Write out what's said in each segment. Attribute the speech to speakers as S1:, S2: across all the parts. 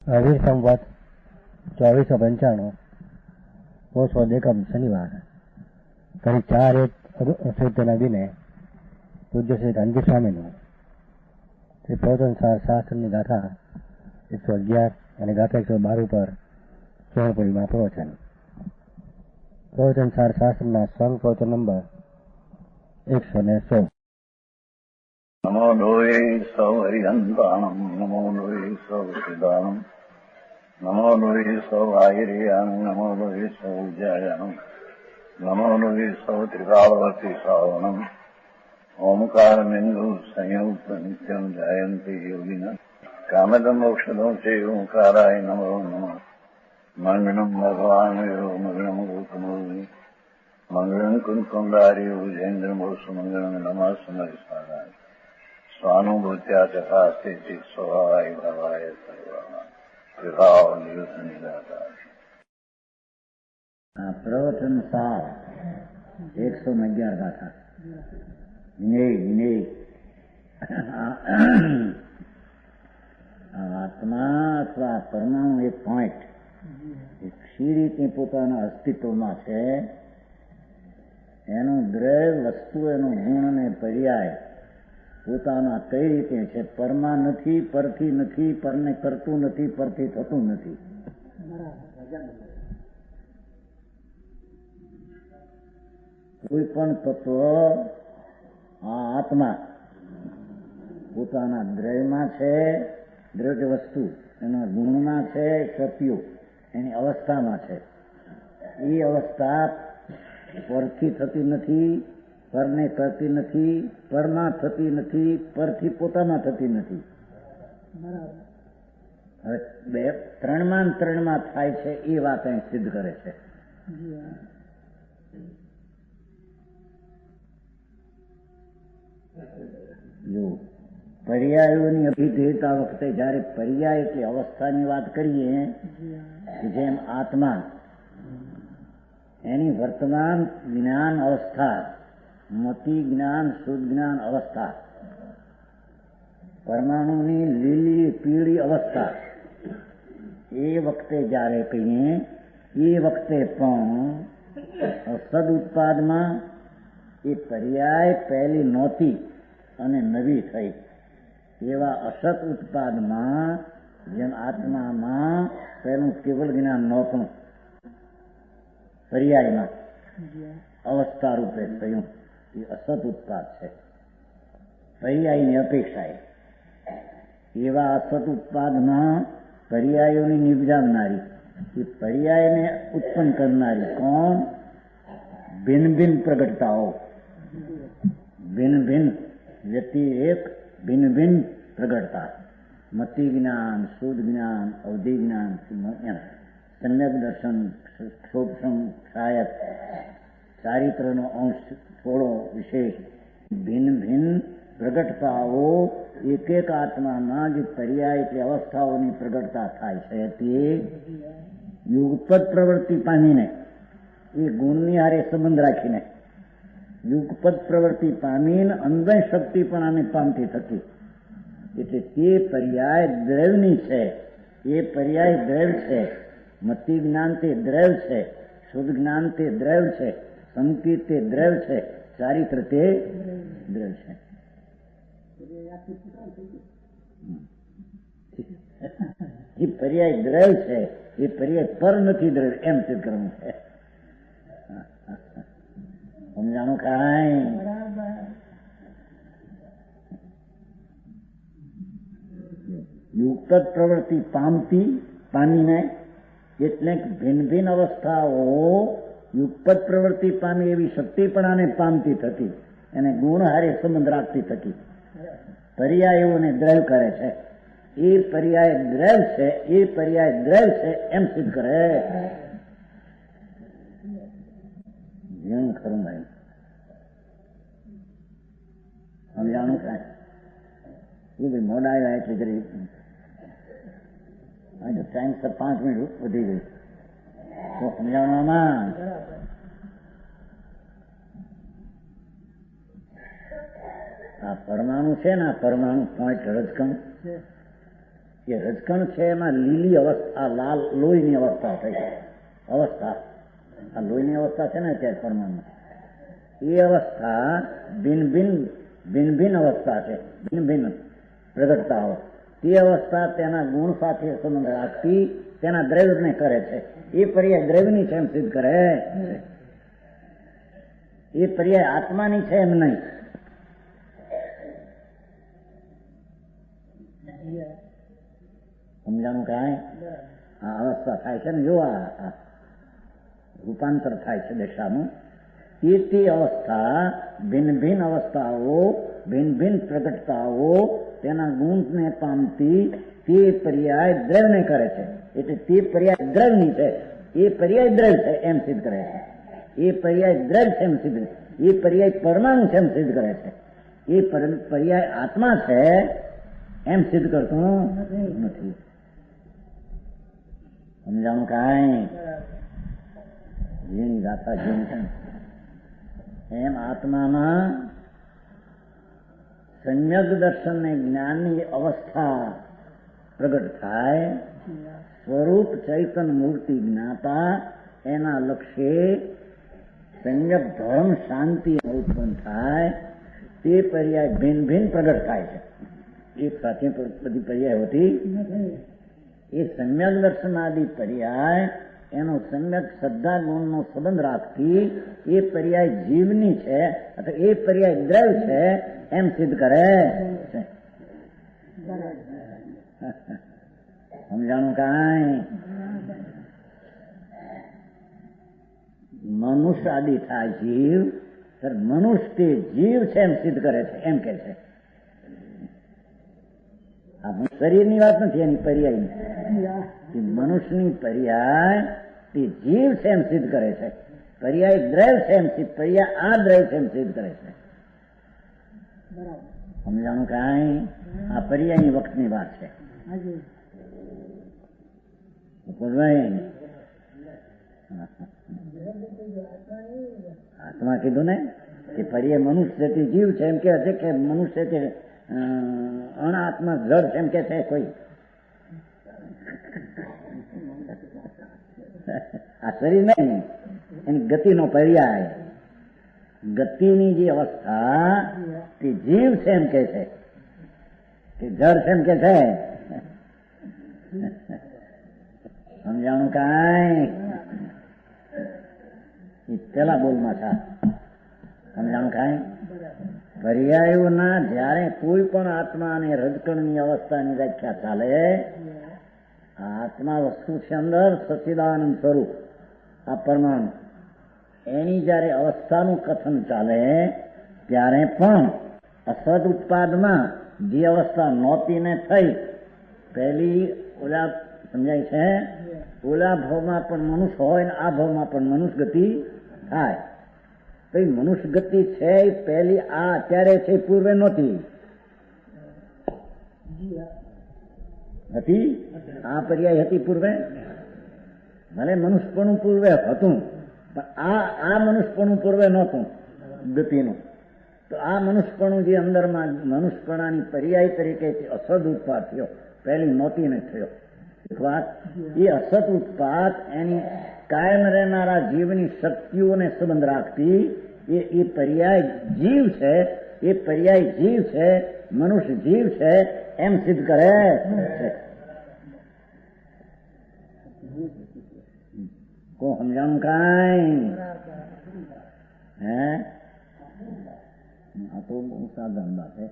S1: वीर संवत 2495 पोषो एकम शनिवार करीब 4:01 दिने पूज्य श्री गांधी स्वामी श्री प्रवचनसार शास्त्र की गाथा 111 અને ગાથા 112 પર સોળપુરીમાં પ્રવચનસાર શાસ્ત્રના સ્વંગ પ્રવચન નંબર 116.
S2: નમો લોહે સૌ હરિહંતાણમ નમો લોહે સૌ સિદ્ધાણમ નમો લોહે સૌ આયર્યાણમ નમો લોહે સૌ જયાણમ નમો લોહે સૌ ત્રિકાળવતી શ્રાવણમ ઓમકાર બિંદુ સંયુક્ત નિત્યમ જાયંતી યોગિના કામદમ ઔષધો છે ઓંકારાય નમો નમઃ મંગળમ ભગવાન મંગળમ ગૌતમોની મંગળમ કુંકુંડારી ઉજેન્દ્રમો સુમંગળમ નમઃ સમરિસ્વારાય સ્વાનુભૂત્યા ચકાસ્તે ચિત સ્વભાવાય ભવાય સર્વમાં વિભાવ નિયુત નિરાકાર.
S3: આ પ્રવચન સાર 111 ગાથા. વિનય આત્મા અથવા પરમાણુ એક પોઈન્ટ શી રીતે પોતાના અસ્તિત્વમાં છે, એનું દ્રવ્ય વસ્તુ, એનું ગુણ અને પર્યાય પોતાના કઈ રીતે છે. પરમાં નથી, પરથી નથી, પરને કરતું નથી, પરથી થતું નથી. કોઈ પણ તત્વ આ આત્મા પોતાના દ્રવ્યમાં છે, દ્રવ્ય વસ્તુ એના ગુણમાં છે, સત્યો એની અવસ્થામાં છે. એ અવસ્થા પરથી થતી નથી, પરને કરતી નથી, પરમાં થતી નથી, પરથી પોતામાં થતી નથી. હવે ત્રણમાં થાય છે એ વાત અહીં સિદ્ધ કરે છે. જો પર્યાયોની અભિધેયતા વખતે જયારે પર્યાય એટલે અવસ્થાની વાત કરીએ, જેમ આત્મા એની વર્તમાન જ્ઞાન અવસ્થા, મતિ જ્ઞાન, શુદ્ધ જ્ઞાન અવસ્થા, પરમાણુની લીલી પીળી અવસ્થા, એ વખતે જયારે કહીએ એ વખતે પણ સદ ઉત્પાદમાં એ પર્યાય પહેલી નહોતી અને નવી થઈ. એવા અસત ઉત્પાદમાં જેમ આત્મામાં પહેલું કેવળ જ્ઞાન નહોતું, પર્યાયમાં અવસ્થા રૂપે થયું, એ અસત ઉત્પાદ છે પર્યાયની અપેક્ષાએ. એવા અસત ઉત્પાદમાં પર્યાયોની નિર્જામનારી, એ પર્યાયને ઉત્પન્ન કરનારી કોણ? ભિન્ન ભિન્ન પ્રગટતાઓ, ભિન્ન ભિન્ન વ્યતિરેક, ભિન્ન ભિન્ન પ્રગટતા, મતિ જ્ઞાન, શુદ્ધ જ્ઞાન, અવધિ જ્ઞાન, સમ્યક દર્શન, ક્ષોભસમ, સાયક, ચારિત્રનો અંશ થોડો વિશેષ, ભિન્ન ભિન્ન પ્રગટતાઓ એક એક આત્મામાં જે પર્યાય એટલે અવસ્થાઓની પ્રગટતા થાય છે, તે યુગપદ પ્રવૃત્તિ પામીને, એ ગુણની હારે સંબંધ રાખીને યુગપદ પ્રવૃત્તિ પામીને અન્વય શક્તિ પણ આને પામતી થતી. એટલે તે પર્યાય દ્રવ્યની છે, એ પર્યાય દ્રવ્ય છે. મતિ જ્ઞાન તે દ્રવ્ય છે, શુદ્ધ જ્ઞાન તે દ્રવ્ય છે, સંકેત તે દ્રવ્ય છે, ચારિત્ર તે દ્રવ્ય છે. એ પર્યાય દ્રવ્ય છે, એ પર્યાય પર નથી દ્રવ્ય, એમ સિદ્ધ કરવું છે. સમજાણું કાંઈ? યુક્ત પ્રવૃત્તિ પામીને એટલે ભિન્ન ભિન્ન અવસ્થાઓ યુગપદ પ્રવૃત્તિ પામી એવી શક્તિ પણ આને પામતી થતી, એને ગુણ હારે સંબંધ રાખતી થતી. પર્યાયોને દ્રવ્ય કરે છે, એ પર્યાય દ્રવ્ય છે, એ પર્યાય દ્રવ્ય છે એમ સિદ્ધ કરે. જેનું ખરું ભાઈ સમજાણું કાંઈ? એ ભાઈ મોડા આવ્યા એટલે જરી ટાઈમ સર 5 મિનિટ વધી ગઈ તો સમજાવવામાં. આ પરમાણુ છે ને, આ પરમાણુ પોઈન્ટ રજકણ એ રજકણ છે એમાં લીલી અવસ્થા, લાલ લોહીની અવસ્થા થઈ અવસ્થા, આ લોહીની અવસ્થા છે ને અત્યારે પરમાણુ, એ અવસ્થા ભિન્ન ભિન્ન અવસ્થા છે, ભિન્ન ભિન્ન પ્રગટતાઓ. તે અવસ્થા તેના ગુણ સાથે સંબંધ રાખતી તેના દ્રવ્યને કરે છે. એ પર્યાય દ્રવ્યની છે એમ સિદ્ધ કરે છે. એ પર્યાય આત્માની છે એમ નહીં. સમજાણું કાંઈ? આ અવસ્થા થાય છે ને, જો આ રૂપાંતર થાય છે દશાનું. તે અવસ્થા ભિન્ન ભિન્ન અવસ્થાઓ, ભિન્ન ભિન્ન પ્રગટતાઓ તેના ગુણને પામતી તે પર્યાય દ્રવ્યને કરે છે. એટલે તે પર્યાય દ્રવ્યની છે, એ પર્યાય દ્રવ્ય છે એમ સિદ્ધ કરે છે. એ પર્યાય દ્રવ્ય છે એમ સિદ્ધ, એ પર્યાય પરમાણુ છે એમ સિદ્ધ કરે છે. એ પર્યાય આત્મા છે એમ સિદ્ધ કરતું નથી. સમજાણું કાંઈ? જેની ગાથા જેમ છે એમ આત્મામાં સમ્યક દર્શન ને જ્ઞાનની અવસ્થા પ્રગટ થાય. સ્વરૂપ ચૈતન મૂર્તિ જ્ઞાતા એના લક્ષ્ય સમ્યક ધર્મ શાંતિ ઉત્પન્ન થાય. તે પર્યાય ભિન્ન ભિન્ન પ્રગટ થાય છે. એક સાથે બધી પર્યાય હોતી. એ સમ્યક દર્શન આદિ પર્યાય એનો સમ્યક શ્રદ્ધા ગુણનો સંબંધ રાખતી એ પર્યાય જીવની છે અથવા એ પર્યાય દ્રવ્ય છે એમ સિદ્ધ કરે છે. સમજાણું કાંઈ? મનુષ્ય આદિ થાય જીવ, મનુષ્ય તે જીવ છે એમ સિદ્ધ કરે છે એમ કે છે. આ શરીરની વાત નથી, એની પર્યાયની. મનુષ્યની પર્યાય તે જીવ છે એમ સિદ્ધ કરે છે. પર્યાય દ્રવ્ય છે એમ સિદ્ધ, પર્યાય આ દ્રવ્ય છે એમ સિદ્ધ કરે છે. સમજાણું કાંઈ? આ પર્યાયની વખતની વાત છે. આત્મા કીધું ને કે પર્યાય મનુષ્ય તે જીવ છે એમ કે છે કે મનુષ્ય તે અણાત્મા જડ છે એમ કે છે કોઈ. આ શરીર નહીં, એની ગતિનો પર્યાય, ગતિની જે અવસ્થા તે જીવ છે એમ કે છે, તે જડ છે એમ કે છે. સમજાણું કાંઈ? એ પેલા બોલમાં છે. સમજાણું કાંઈ? પર્યાયોના જ્યારે કોઈ પણ આત્મા અને રજકણની અવસ્થાની વ્યાખ્યા ચાલે, આત્મા વસ્તુ છે અંદર સચ્ચિદાનંદ સ્વરૂપ, આ પરમાણુ, એની જયારે અવસ્થાનું કથન ચાલે ત્યારે પણ અસદ ઉત્પાદમાં જે અવસ્થા નહોતી ને થઈ, પહેલી ઓલા સમજાય છે, ઓલા ભાવમાં પણ મનુષ્ય હોય ને આ ભાવમાં પણ મનુષ્ય ગતિ થાય. તો મનુષ્ય ગતિ છે પહેલી આ અત્યારે છે, પૂર્વે નહોતી. હતી આ પર્યાય હતી પૂર્વે, ભલે મનુષ્યપણું પૂર્વે હતું પણ આ મનુષ્યપણું પૂર્વે નહોતું ગતિનું. તો આ મનુષ્યપણું જે અંદરમાં મનુષ્યપણાની પર્યાય તરીકે અસદ ઉત્પાદ થયો, પહેલી નહોતી ને થયો. વાત એ અસત ઉત્પાદ એની કાયમ રહેનારા જીવની શક્તિઓને સંબંધ રાખતી એ પર્યાય જીવ છે, એ પર્યાય જીવ છે, મનુષ્ય જીવ છે એમ સિદ્ધ કરે છે. કો સમજાણું કાંઈ? હે આ તો બહુ સાધારણ વાત છે.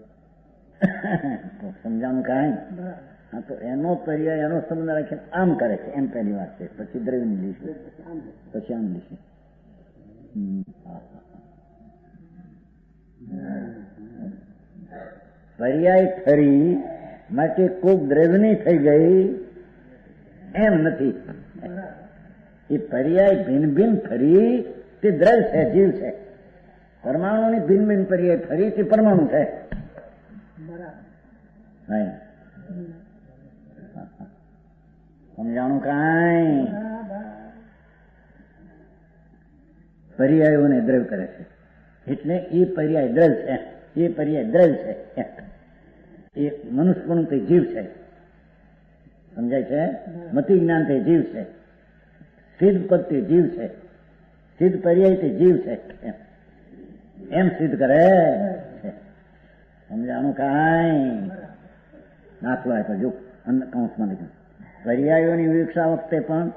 S3: સમજાણું કાંઈ? હા, તો એનો પર્યાય એનો સંબંધ રાખીને આમ કરે છે એમ પહેલી વાત છે. પછી દ્રવ્યની લીધું, પછી આમ લીધું. પર્યાય ખરી માટે કોક દ્રવ્યની થઈ ગઈ એમ નથી. એ પર્યાય ભિન્ન ભિન્ન ફરી તે દ્રવ્ય છે, જીવ છે. પરમાણુની ભિન્ન ભિન્ન પર્યાય ફરી તે પરમાણુ છે. સમજાણું કાંઈ? પર્યાયોને દ્રવ્ય કરે છે એટલે એ પર્યાય દ્રવ્ય છે, એ પર્યાય દ્રવ્ય છે. એ મનુષ્યપણું તે જીવ છે સમજાય છે? મતિ જ્ઞાન તે જીવ છે, સિદ્ધ પદ તે જીવ છે, સિદ્ધ પર્યાય તે જીવ છે, એમ સિદ્ધ કરે છે. સમજાણું કાંઈ? દાખલો આપ્યો જો કૌંસમાં લીધું. પર્યાયોની વિવક્ષા વખતે પણ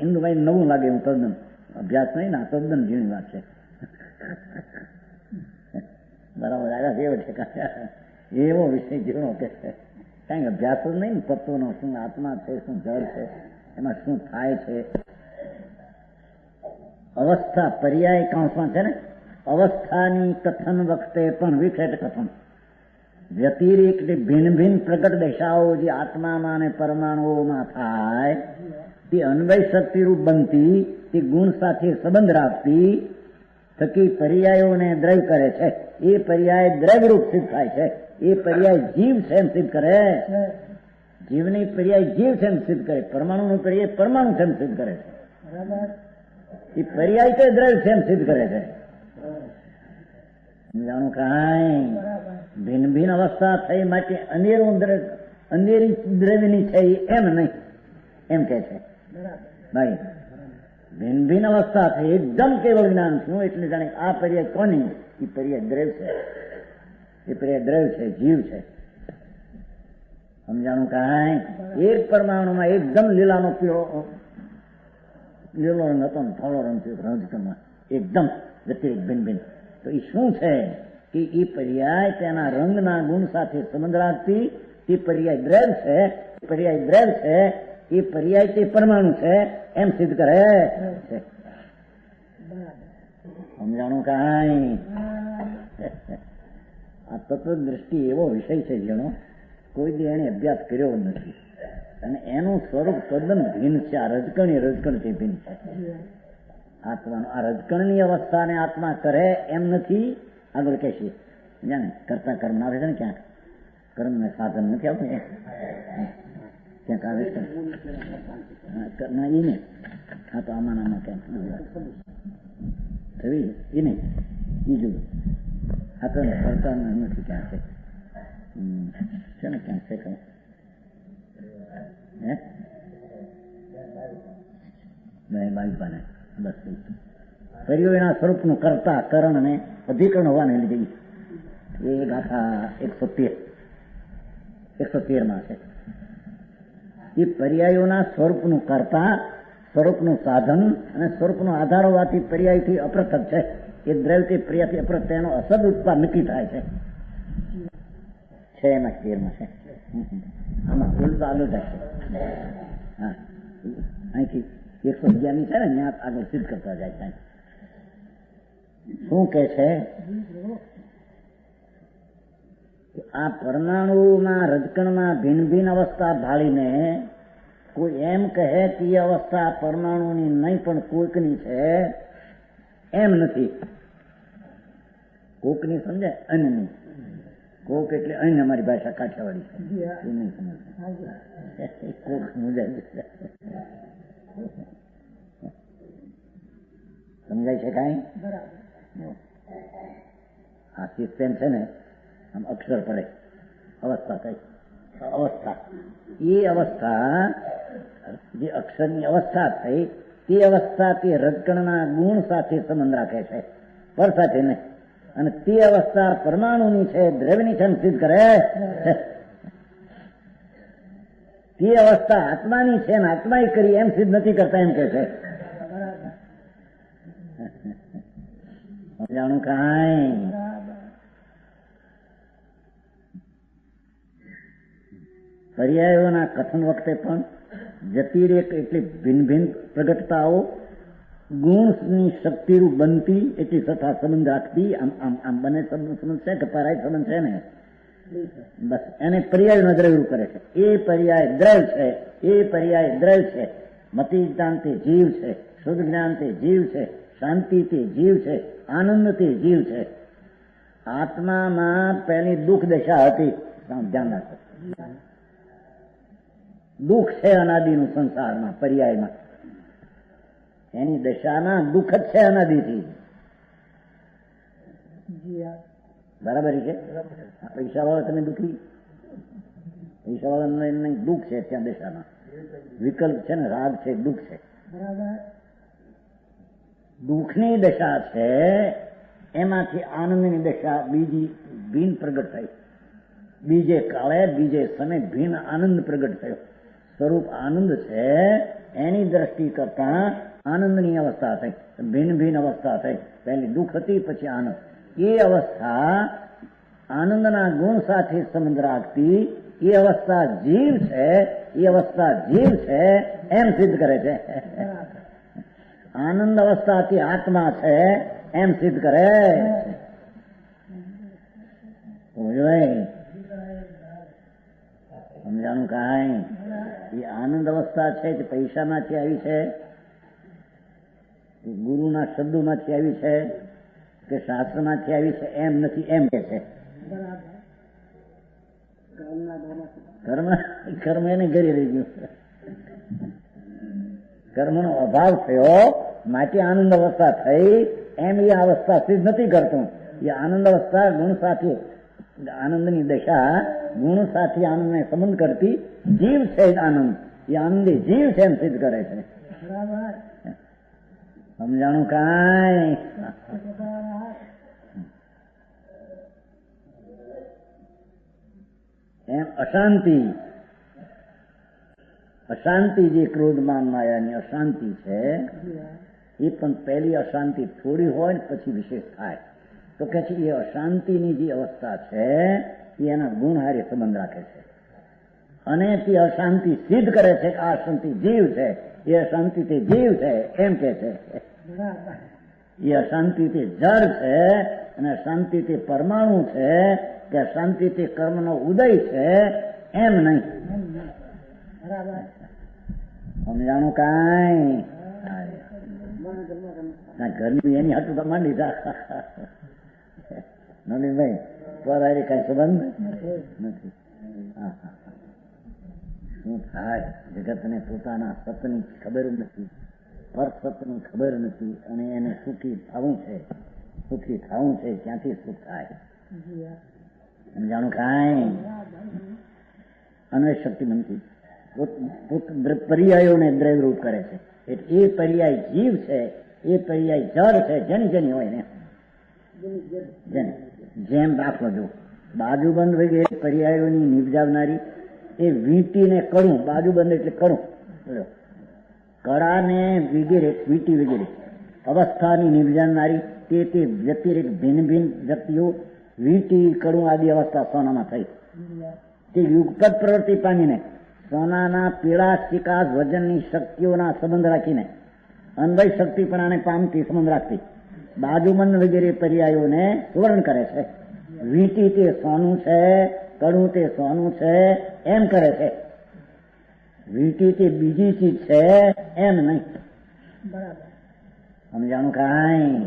S3: ઇન્દુભાઈ નવું લાગે હું તદ્દન અભ્યાસ નહીં ના તદ્દન ઝીણી વાત છે. બરાબર આગળ એવો છે એવો વિષય ઝીણો કે કઈ અભ્યાસ જ નહીં. તત્વનો શું આત્મા છે, શું જળ છે, એમાં શું થાય છે. અવસ્થા પર્યાય કૌંસમાં છે ને, અવસ્થાની કથન વખતે પણ વિક્ષેપ કથન વ્યતિરેક ભિન્ન ભિન્ન પ્રગટ દશાઓ જે આત્મામાં અને પરમાણુઓમાં થાય તે અન્વય શક્તિરૂપ બનતી, તે ગુણ સાથે સંબંધ રાખતી થકી પર્યાયોને દ્રવ્ય કરે છે. એ પર્યાય દ્રવ્યરૂપ સિદ્ધ થાય છે. એ પર્યાય જીવ છે એમ સિદ્ધ કરે. જીવની પર્યાય જીવ છે એમ સિદ્ધ કરે. પરમાણુનું પર્યાય પરમાણુ છે એમ સિદ્ધ કરે છે. એ પર્યાય તો દ્રવ્ય છે એમ સિદ્ધ કરે છે. જાણું કાંઈ? ભિન્ન ભિન્ન અવસ્થા થઈ માટે અંધેરી દ્રવ્યની છે એમ નહીં, એમ કે છે ભાઈ. ભિન્ન ભિન્ન અવસ્થા થઈ એકદમ કેવળ જ્ઞાન શું એટલે જાણે આ પર્યાય કોની? એ પર્યાય દ્રવ્ય છે. એ પર્યાય દ્રવ્ય છે, જીવ છે. સમજાણું કાંઈ? એક પરમાણુમાં એકદમ લીલાનો પીળો લીલો રંગ હતો ને ધોળો રંગ થયો રજતમાં એકદમ વ્યતિરેક ભિન્ન ભિન્ન. તો એ શું છે કે એ પર્યાય તેના રંગના ગુણ સાથે સંબંધ રાખતી તે પર્યાય દ્રવ્ય છે. પર્યાય દ્રવ્ય છે એ પર્યાય તે પરમાણુ છે એમ સિદ્ધ કરે છે. સમજાણું કાંઈ? આ તત્વ દ્રષ્ટિ એવો વિષય છે જેનો કોઈ દી એને અભ્યાસ કર્યો નથી અને એનું સ્વરૂપ તદ્દન ભિન્ન છે. આ રજકણથી ભિન્ન છે. આત્માનું આ રજકણની અવસ્થાને આત્મા કરે એમ નથી. આગળ કહેશે જાણે કરતા કર્મ આવે છે ને, ક્યાંક કર્મ ને સાધન નથી આવતું ક્યાંક આવે છે ના એ નહીં. હા તો આમાં ક્યાંક થવી એ નહીં બીજું આ તો કરતા નથી ક્યાં છે ને ક્યાંક છે ખરું હે બાવીસ બસ પર્યોયના સ્વરૂપનું કરતા કરણ અને અધિકરણ હોવાને લીધે એ ગાથા 113 માં છે. એ પર્યાયોના સ્વરૂપનું કરતા, સ્વરૂપનું સાધન અને સ્વરૂપનો આધાર હોવાથી પર્યાયથી અપ્રથક છે. એ દ્રવ્યથી પર્યાયથી અપ્રથક તેનો અસદ ઉત્પાદ નક્કી થાય છે. એમાં 13 છે. આમાં ભૂલ તો આગળ જાય છે. હા અહીંથી 111 છે ને ત્યાં આગળ સિદ્ધ કરતા જાય છે. શું કે છે? આ પરમાણુમાં રજકણમાં ભિન્ન ભિન્ન અવસ્થા ઢાળીને કોઈ એમ કહે કે એ અવસ્થા પરમાણુની નહીં પણ કોઈકની છે એમ નથી. કોકની સમજે અન્યની. કોક એટલે અન્ય અમારી ભાષા કાઠિયાવાડી છે એ નહીં સમજ. કોક સમજાય છે કાંઈ? આ સિસ્ટમ છે ને આમ અક્ષર પડે અવસ્થા કઈ અવસ્થા. એ અવસ્થા જે અક્ષરની અવસ્થા થઈ તે અવસ્થા તે રજકણના ગુણ સાથે સંબંધ રાખે છે, પર સાથે નહીં. અને તે અવસ્થા પરમાણુની છે, દ્રવ્યની છે સિદ્ધ કરે. તે અવસ્થા આત્માની છે ને આત્માએ કરી એમ સિદ્ધ નથી કરતા એમ કે છે. જાણું કાંઈ? પર્યાયોના કથન વખતે પણ વ્યતિરેક એટલે ભિન્ન ભિન્ન પ્રગટતાઓ ગુણની શક્તિરૂપ બનતી એટલી તથા સંબંધ રાખતી. આમ આમ આમ બંને સંબંધ છે કે પરાય સંબંધ છે ને બસ એને પર્યાયનો દ્રવ્ય કરે છે. એ પર્યાય દ્રવ્ય છે. એ પર્યાય દ્રવ્ય છે. મતિ જ્ઞાન તે જીવ છે, શુદ્ધ જ્ઞાન તે જીવ છે, શાંતિ તે જીવ છે, આનંદ તે જીવ છે. આત્મામાં પહેલી દુઃખ દશા હતી. ધ્યાન રાખો, દુઃખ છે અનાદિનું સંસારમાં પર્યાયમાં. એની દશામાં દુઃખ જ છે અનાદિથી. બરાબર છે. પૈસા વાળા તમે દુઃખી, પૈસા વાળા દુઃખ છે ત્યાં દશામાં. વિકલ્પ છે ને, રાગ છે, દુઃખ છે. દુઃખની દશા છે એમાંથી આનંદની દશા બીજી ભીન પ્રગટ થઈ. બીજે કાળે બીજે સમય ભીન આનંદ પ્રગટ થયો. સ્વરૂપ આનંદ છે એની દ્રષ્ટિ કરતા આનંદની અવસ્થા થઈ, ભિન્ન ભિન્ન અવસ્થા થઈ. પહેલી દુઃખ હતી, પછી આનંદ. એ અવસ્થા આનંદના ગુણ સાથે સંબંધ રાખતી એ અવસ્થા જીવ છે, એ અવસ્થા જીવ છે એમ સિદ્ધ કરે છે. આનંદ અવસ્થાથી આત્મા છે એમ સિદ્ધ કરે. સમજાણું કાંઈ? એ આનંદ અવસ્થા છે કે પૈસામાંથી આવી છે, ગુરુના શબ્દોમાંથી આવી છે, કે શાસ્ત્રમાંથી આવી છે એમ નથી, એમ કે છે. કર્મ એને ઘરી રહી ગયું. કર્મનો અભાવ થયો માટે આનંદ અવસ્થા થઈ એમ એ અવસ્થા સિદ્ધ નથી કરતું. એ આનંદ અવસ્થા ગુણ સાથે, આનંદની દશા ગુણ સાથે આનંદને સંબંધ કરતી જીવ છે. આનંદ એ આનંદી જીવ છે એમ સિદ્ધ કરે છે. સમજાણું કાંઈ? એમ અશાંતિ જે ક્રોધમાન માયાની અશાંતિ છે એ પણ પહેલી અશાંતિ થોડી હોય ને પછી વિશેષ થાય. તો કે છે એ અશાંતિની જે અવસ્થા છે એ એના ગુણ હારે સંબંધ રાખે છે અને તે અશાંતિ સિદ્ધ કરે છે કે આ અશાંતિ જીવ છે, એ અશાંતિ તે જીવ છે એમ કે છે. એ અશાંતિ તે જળ છે અને અશાંતિ તે પરમાણુ છે, કે અશાંતિ તે કર્મનો ઉદય છે એમ નહીં. સમજાણું કાંઈ? ઘરની એની હાટું તો માંડી નવીનભાઈ પરાયે કઈ સંબંધ નથી. શું થાય? જગતને પોતાના સતની ખબર નથી, પર સતની ખબર નથી અને એને સુખી થવું છે, સુખી થવું છે. ક્યાંથી સુખ થાય? સમજાણું કાંઈ? અન્વય શક્તિ બનતી પર્યાયોને દ્રવ્યરૂપ કરે છે. એટલે એ પર્યાય જીવ છે, એ પર્યાય જળ છે, જેની જેની હોય ને. જેમ દાખલો જો બાજુબંધ વગેરે પર્યાયોની નિપજાવનારી એ વીંટીને કડું, બાજુબંધ એટલે કડું, કળાને વગેરે વીંટી વગેરે અવસ્થાની નિપજાવનારી તે વ્યતિરેક ભિન્ન ભિન્ન વ્યક્તિઓ વીંટી કડું આદિ અવસ્થા સોનામાં થઈ. તે યુગપદ પ્રવૃત્તિ પામીને સોનાના પીળા ચિકાસ વજનની શક્તિઓના સંબંધ રાખીને અન્વય શક્તિપણાને પામતી સંબંધ રાખતી બાજુબંધ વગેરે પર્યાયોને સુવર્ણ કરે છે. વીંટી તે સોનું છે, કડું તે સોનું છે એમ કરે છે. વીંટી તે બીજી ચીજ છે એમ નહીં. સમજાણું કાંઈ?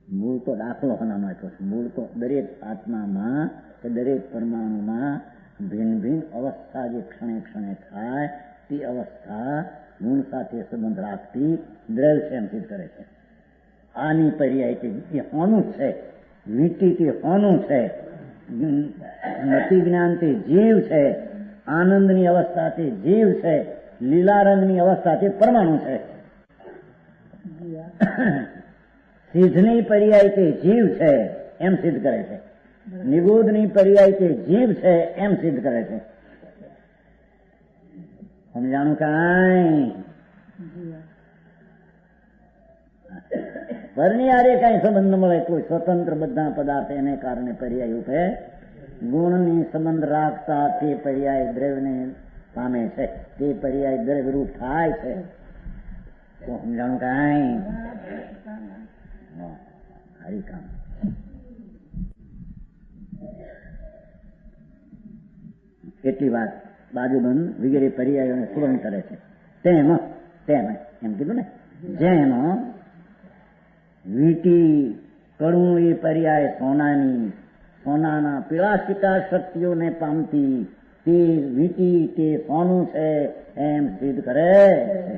S3: મૂળ તો દાખલો હોવાનો આપ્યો છે. મૂળ તો દરેક આત્મામાં કે દરેક પરમાણુમાં ભિન્ન ભિન્ન અવસ્થા જે ક્ષણે ક્ષણે થાય તે અવસ્થા ગુણ સાથે સંબંધ રાખતી દ્રવ્ય છે એમ સિદ્ધ કરે છે. આની પર્યાય તે હોનું છે, વીંટી તે હોનું છે, મતિ જ્ઞાન તે જીવ છે, આનંદની અવસ્થા તે જીવ છે, લીલા રંગની અવસ્થા તે પરમાણુ છે. સિદ્ધની પર્યાય તે જીવ છે એમ સિદ્ધ કરે છે. નિગૂઢની પર્યાય તે જીવ છે એમ સિદ્ધ કરે છે. સમજાણું કાંઈ? પરની આરે કઈ સંબંધ ન મળે, કોઈ સ્વતંત્ર બધા પદાર્થ એને કારણે પર્યાય ઉપે ગુણની સંબંધ રાખતા તે પર્યાય દ્રવ્યને પામે છે, તે પર્યાય દ્રવ્ય રૂપ થાય છે. તો સમજાણું કાંઈ? હરિકામ એટલી વાત બાજુબંધ વગેરે પર્યાયોને પૂરણ કરે છે. તેમ એમ કીધું ને, જેમ વીંટી કડું એ પર્યાય સોનાની, સોનાના પીળાશિકા શક્તિઓને પામતી તે વીંટી તે સોનું છે એમ સિદ્ધ કરે છે.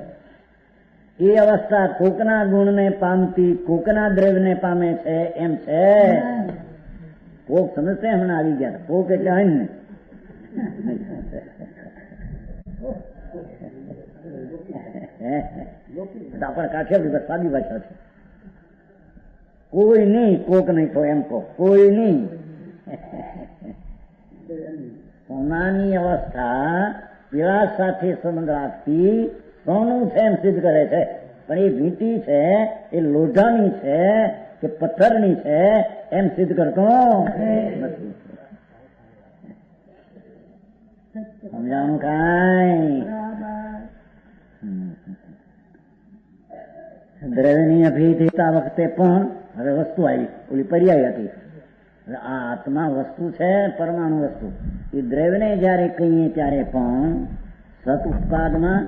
S3: એ અવસ્થા કોકના ગુણને પામતી કોકના દ્રવ્યને પામે છે એમ છે. કોક સમજશે હમણાં આવી ગયા. કોક એટલે અન્ન. આપણે કાઠિયાવાડી સાદી ભાષા છે. કોઈ નહીં, કોક નહીં તો એમ કહો, કોઈ નહીં. સોનાની અવસ્થા પીળા સાથે સંબંધ રાખતી સોનું છે એમ સિદ્ધ કરે છે, પણ એ વીંટી છે એ લોઢાની છે કે પથ્થરની છે એમ સિદ્ધ કરતો નથી. સમજાણું કાંઈ? દ્રવ્યની અભિધેયતા વખતે પણ હવે વસ્તુ આવી, ઓલી પર્યાય હતી. આ આત્મા વસ્તુ છે, પરમાણુ વસ્તુ. એ દ્રવ્યને જયારે કહીએ ત્યારે પણ સત ઉત્પાદમાં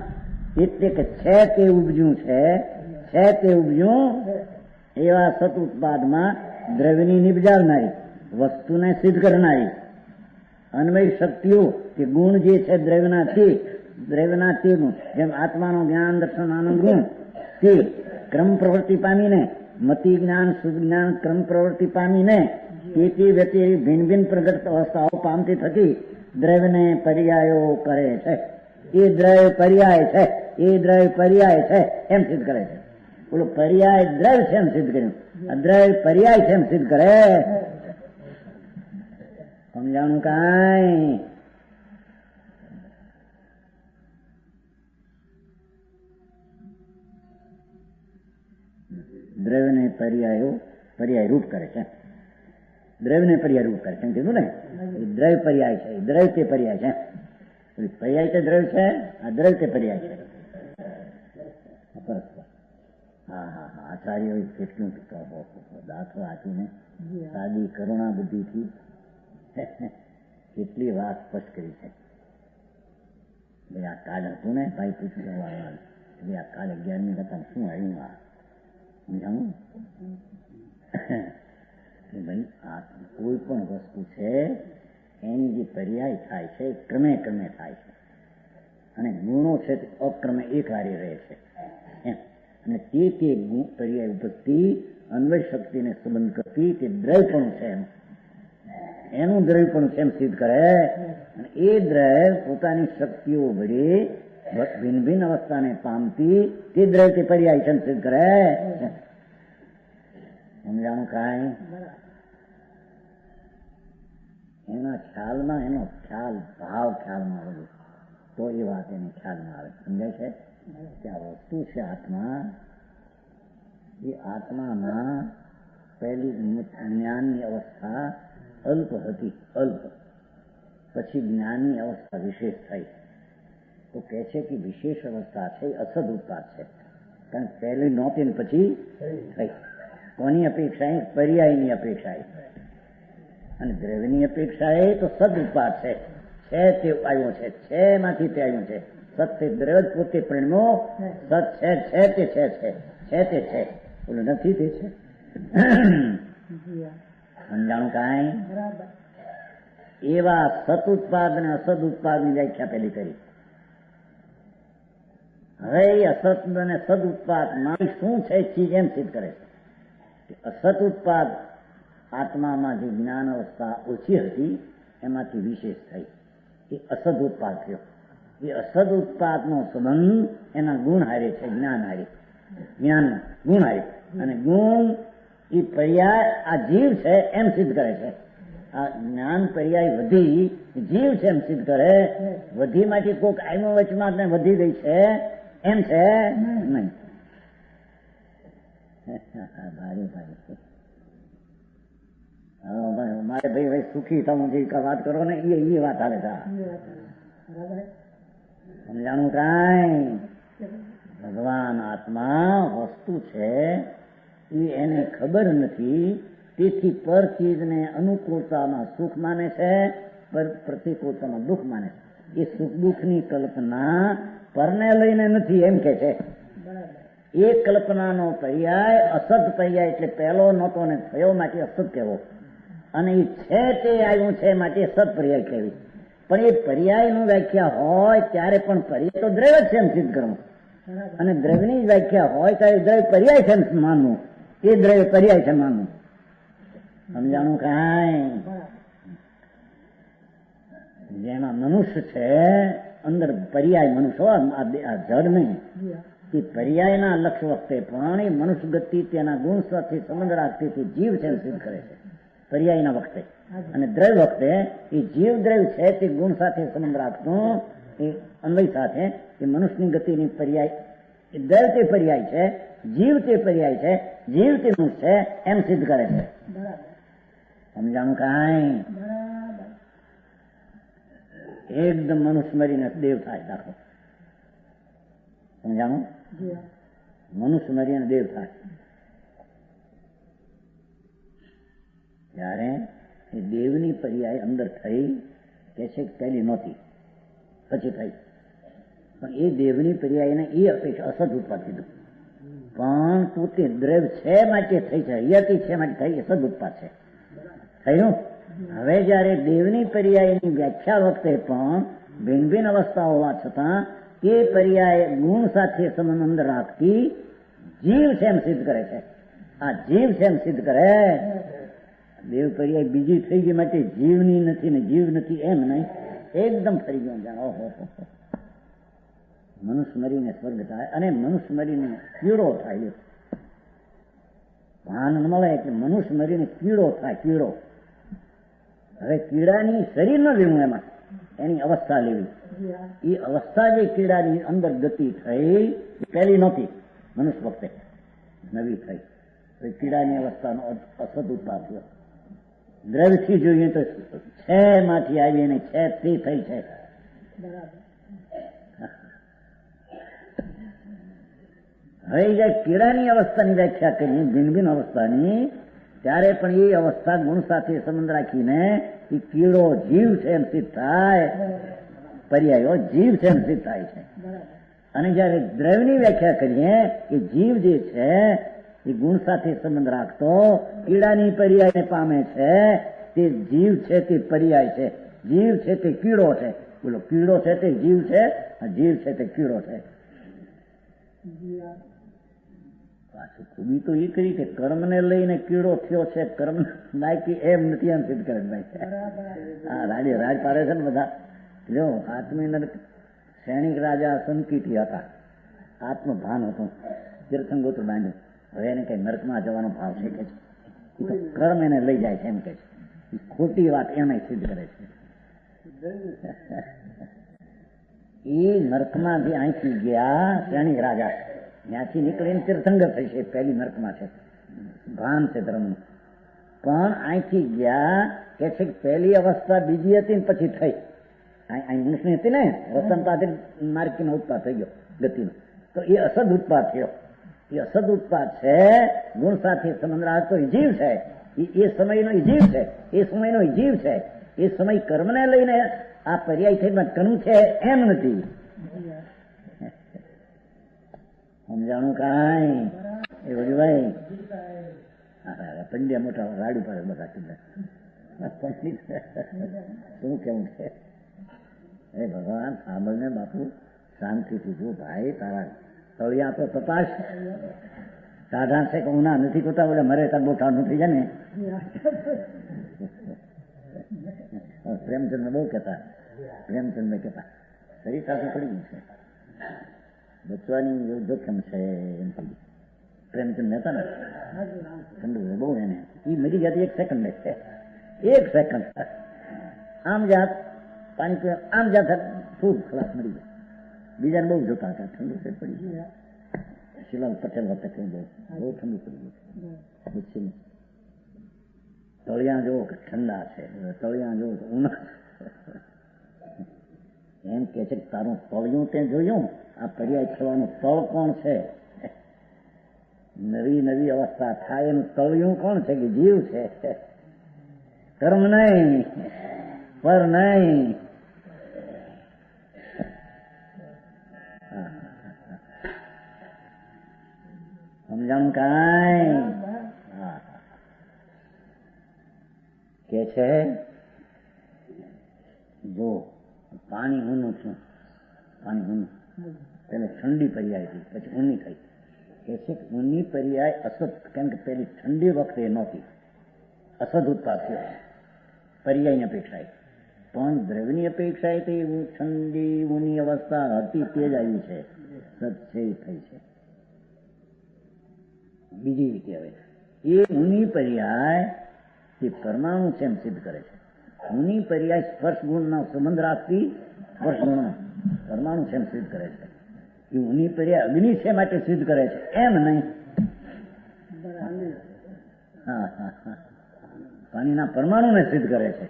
S3: એટલે કે છે તે ઉપજ્યું છે તે ઉપજ્યું એવા સત ઉત્પાદમાં દ્રવ્યની નિબજાવનારી, વસ્તુને સિદ્ધ કરનારી અન્વય શક્તિઓ કે ગુણ જે છે દ્રવ્યના તે ગુણ, જેમ આત્માનો જ્ઞાન દર્શન આનંદ ગુણ તે ક્રમ પ્રવૃત્તિ પામીને, મતિ જ્ઞાન સુજ્ઞાન ક્રમ પ્રવૃત્તિ પામીને તે વ્યક્તિ ભિન્ન ભિન્ન પ્રગટ અવસ્થાઓ પામતી થકી દ્રવ્યને પર્યાયો કરે છે. એ દ્રવ્ય પર્યાય છે એમ સિદ્ધ કરે છે. બોલો, પર્યાય દ્રવ્ય છે એમ સિદ્ધ કર્યું, દ્રવ્ય પર્યાય છે એમ સિદ્ધ કરે. સમજાણું કાંઈ? દ્રવ્યને પર્યાય રૂપ કરે છે. દ્રવ્યને પર્યાય રૂપ કરે છે એમ કીધું ને. દ્રવ્ય પર્યાય છે, દ્રવ્ય તે પર્યાય છે. પર્યાય તે દ્રવ્ય છે, આ દ્રવ્ય તે પર્યાય છે. હા, આચાર્ય કેટલું દાખલો આપીને સાદી કરુણા બુદ્ધિથી કેટલી વાત સ્પષ્ટ કરી છે. ભાઈ આ કાલ હતું ને, ભાઈ પૂછ્યું એટલે આ કાલ 11મી હતા શું આવ્યું? આ સમજાણું? ભાઈ આ કોઈ પણ વસ્તુ છે એની જે પર્યાય થાય છે ક્રમે ક્રમે થાય છે, અને ગુણો છે તે અક્રમે એક હારે રહે છે એમ. અને તે પર્યાય ઉપજતી અન્વય શક્તિને સંબંધ કરતી તે દ્રવ્યપણું છે એનું દ્રવ્યપણું છે એમ સિદ્ધ કરે. અને એ દ્રવ્ય પોતાની શક્તિઓ વડે ભિન્ન ભિન્ન અવસ્થાને પામતી તે દ્રવ્ય તે પર્યાય છે સિદ્ધ કરે. સમજાણું કાંઈ? એના ખ્યાલમાં એનો ભાવ ખ્યાલમાં આવે તો એ વાત એને ખ્યાલમાં આવે. સમજાય છે કે આ વસ્તુ છે આત્મા, એ આત્મામાં પહેલી જ્ઞાનની અવસ્થા અલ્પ હતી, પછી જ્ઞાનની અવસ્થા વિશેષ થઈ. તો કહે છે કે વિશેષ અવસ્થા છે એ અસદ ઉત્પાદ છે, કારણ કે પહેલી નહોતી ને પછી થઈ. કોની અપેક્ષાએ? પર્યાયની અપેક્ષાએ. અને દ્રવ્યની અપેક્ષાએ તો સદ ઉત્પાદ છે તે આવ્યો છે માંથી તે આવ્યું છે. સત તે દ્રવ્ય પોતે પ્રેમનો સત છે તે બોલું નથી તે છે. સમજાણું કાંઈ? એવા સત ઉત્પાદ અને અસદ ઉત્પાદની વ્યાખ્યા પેલી કરી. હવે એ અસત અને સદ ઉત્પાદમાં શું છે ચીજ એમ સિદ્ધ કરે છે. અસત ઉત્પાદ આત્મામાં જે જ્ઞાન અવસ્થા ઓછી હતી એમાંથી વિશેષ થઈ, એ અસદ ઉત્પાદ થયો. એ અસદ ઉત્પાદનો સંબંધ એના ગુણ હારે છે, જ્ઞાન હારે, જ્ઞાનના ગુણ હારે. અને ગુણ એ પર્યાય આ જીવ છે એમ સિદ્ધ કરે છે. આ જ્ઞાન પર્યાય વધી જીવ છે એમ સિદ્ધ કરે. વધીમાંથી કોઈક આઈમો વચમાં ને વધી ગઈ છે એમ છે નહીં. મારે ભાઈ સુખી થવું જે વાત કરો ને એ વાત હાલે છે. સમજાણું કાંઈ? ભગવાન આત્મા વસ્તુ છે એ એને ખબર નથી, તેથી પર ચીજને અનુકૂળતામાં સુખ માને છે, પર પ્રતિકૂળતામાં દુઃખ માને છે. એ સુખ દુઃખની કલ્પના પરને લઈને નથી એમ કે છે. એ કલ્પનાનો પર્યાય અસત પર્યાય એટલે પહેલો નહોતો ને થયો માટે અસત કહેવો, અને એ છે તે આવ્યું છે માટે સત પર્યાય કહેવી. પણ એ પર્યાયનું વ્યાખ્યા હોય ત્યારે પણ પર્યાય તો દ્રવ્ય છે એમ સિદ્ધ કરવું, અને દ્રવ્યની જ વ્યાખ્યા હોય ત્યારે દ્રવ્ય પર્યાય છે એમ માનવું, એ દ્રવ્ય પર્યાય છે માનવું. સમજાણું કાંઈ? મનુષ્ય છે અંદર પર્યાય મનુષ્ય, આ જડ નહીં, એ પર્યાયના લક્ષ વખતે પણ એ મનુષ્ય ગતિ તેના ગુણ સાથે સંબંધ રાખતી તે જીવ છે સિદ્ધ કરે છે પર્યાયના વખતે. અને દ્રવ્ય વખતે એ જીવ દ્રવ્ય છે તે ગુણ સાથે સંબંધ રાખતું એ અન્વય સાથે એ મનુષ્યની ગતિની પર્યાય, એ દ્રવ્ય તે પર્યાય છે, જીવ તે પર્યાય છે, જીવ તે મનુષ્ય છે એમ સિદ્ધ કરે છે. સમજાણું કાંઈ? એકદમ મનુષ્ય મરીને દેવ થાય દાખલો. સમજાણું? મનુષ્ય મરીને દેવ થાય ત્યારે એ દેવની પર્યાય અંદર થઈ કે છે પહેલી નહોતી પછી થઈ, પણ એ દેવની પર્યાયને એ અપેક્ષા અસત ઉત્પાદ કીધું. પણ પોતે દ્રવ્ય છે માટે થઈ છે, યતિ છે માટે થઈ, એ સદ ઉત્પાદ છે થયું. હવે જયારે દેવની પર્યાયની વ્યાખ્યા વખતે પણ ભિન્ન ભિન્ન અવસ્થા હોવા છતાં એ પર્યાય ગુણ સાથે સંબંધ રાખતી જીવ છે એમ સિદ્ધ કરે છે. આ જીવ છે એમ સિદ્ધ કરે. દેવ પર્યાય બીજી થઈ ગઈ માટે જીવની નથી ને જીવ નથી એમ નહીં, એકદમ ફરી ગયો જાણો. મનુષ્ય મરીને સ્વર્ગ થાય અને મનુષ્ય મરીને કીડો થાય. ભાન મળે એટલે મનુષ્ય મરીને કીડો થાય, કીડો. હવે કીડાની શરીર ન લેવું, એમાં એની અવસ્થા લેવી. એ અવસ્થા જે કીડાની અંદર ગતિ થઈ પહેલી નહોતી, મનુષ્ય વખતે નવી થઈ. કીડાની અવસ્થાનો અસદ ઉત્પાદ થયો. દ્રવ્યથી જોઈએ તો છે માંથી આવી અને છે તે થઈ છે. હવે જે કીડાની અવસ્થાની વ્યાખ્યા કરીએ ભિન્ન ભિન્ન અવસ્થાની, ત્યારે પણ એ અવસ્થા ગુણ સાથે સંબંધ રાખીને એ કીડો જીવ છે એમ સિદ્ધ થાય, પર્યાયો જીવ છે એમ સિદ્ધ થાય છે. અને જયારે દ્રવ્યની વ્યાખ્યા કરીએ કે જીવ જે છે એ ગુણ સાથે સંબંધ રાખતો કીડાની પર્યાયને પામે છે, તે જીવ છે તે પર્યાય છે, જીવ છે તે કીડો છે. બોલો, કીડો છે તે જીવ છે, જીવ છે તે કીડો છે. પાછું ખૂબી તો એ કરી કે કર્મને લઈને કીડો થયો છે, કર્મ નાયકી એમ નથી એમ સિદ્ધ કરે ભાઈ. હા, રાજે રાજ પાડે છે ને બધા. જો આત્મીનર સૈનિક રાજા સંકિતી હતા, આત્મભાન હતું, તીર્થંગોત્ર બાંધ્યું. હવે એને કઈ નરકમાં જવાનો ભાવ છે કે છે, કર્મ એને લઈ જાય છે એમ કે છે. ખોટી વાત એને સિદ્ધ કરે છે. એ નરકમાંથી અહીંથી ગયા સૈનિક રાજા, ત્યાંથી નીકળીને તીર્થંકર થઈ છે, પહેલી નરકમાં છે, ભાન છે ધર્મનું. પણ અહીંથી ગયા કે છે પહેલી અવસ્થા બીજી હતી ને પછી થઈ. અહીં મનુષ્યની હતી ને, રતનતાથી માર્ગીનો ઉત્પાદ થઈ ગયો ગતિનો, તો એ અસદ ઉત્પાદ થયો. એ અસદ ઉત્પાદ છે, ગુણ સાથે સંબંધ રાખતો એ જીવ છે. એ સમયનો એ જીવ છે, એ સમયનો એ જીવ છે. એ સમય કર્મને લઈને આ પર્યાય થઈ કનું છે એમ નથી. સમજાણું કાંઈ? એ બધું ભાઈ પંડ્યા મોટા રાડું પડે બધા પંડિત શું કેવું છે? એ ભગવાન સાંભળને બાપુ શાંતિથી જો ભાઈ, તારા તળિયા તો તપાસ. સાધા છે કે ઉના નથી કોતા બોલે મરે તાર બહુ ઠાંડું થઈ જાય ને. પ્રેમચંદ બહુ કહેતા, પ્રેમચંદ કહેતા શરીર સાથે પડી ગયું છે, બચવાની જોખમ છે એમ કહી. પ્રેમચંદ હતા ને, ઠંડુ બહુ એને એ મરી ગયા. 1 સેકન્ડ છે, 1 સેકન્ડ આમ જાત પાણી પીવા, આમ જાત ફૂડ ખલાસ મરી ગયા. બીજાને બહુ જોતા હતા, ઠંડુ છે પડી ગયું. શિલાલ પટેલ વખતે કહી દઉં બહુ ઠંડુ પડી ગયું. તળિયા જોવો કે ઠંડા છે, તળિયા જોવો તો ઉના. એમ કે છે તારું તળિયું તે જોયું, આ પર્યાય થવાનું તળ કોણ છે? નવી નવી અવસ્થા થાય એનું તળિયું કોણ છે? કે જીવ છે. કર્મ નહીં, પર નહીં. સમજાણું કાંઈ? કે છે જો પાણી ઊનું છું, પાણી ઊનું પેલે ઠંડી પર્યાય હતી, પછી ઊની થઈ. કે છે ઊની પર્યાય અસત, કેમ કે પેલી ઠંડી વખતે નહોતી, અસદ ઉત્પાદ થયો પર્યાયની અપેક્ષાએ. પણ દ્રવ્યની અપેક્ષાએ તો એવું ઠંડી ઊની અવસ્થા હતી તે જ આવી છે, સત છે એ થઈ છે. બીજી રીતે હવે એ ઊની પર્યાય તે પરમાણુ છે એમ સિદ્ધ કરે છે. ઊની પર્યાય સ્પર્શ ગુણનો સંબંધ રાખતી સ્પર્શ ગુણનો પરમાણુ છે એમ સિદ્ધ કરે છે. એ ઊની પર્યાય અગ્નિ છે માટે સિદ્ધ કરે છે એમ નહીં. હા હા હા, પાણીના પરમાણુને સિદ્ધ કરે છે,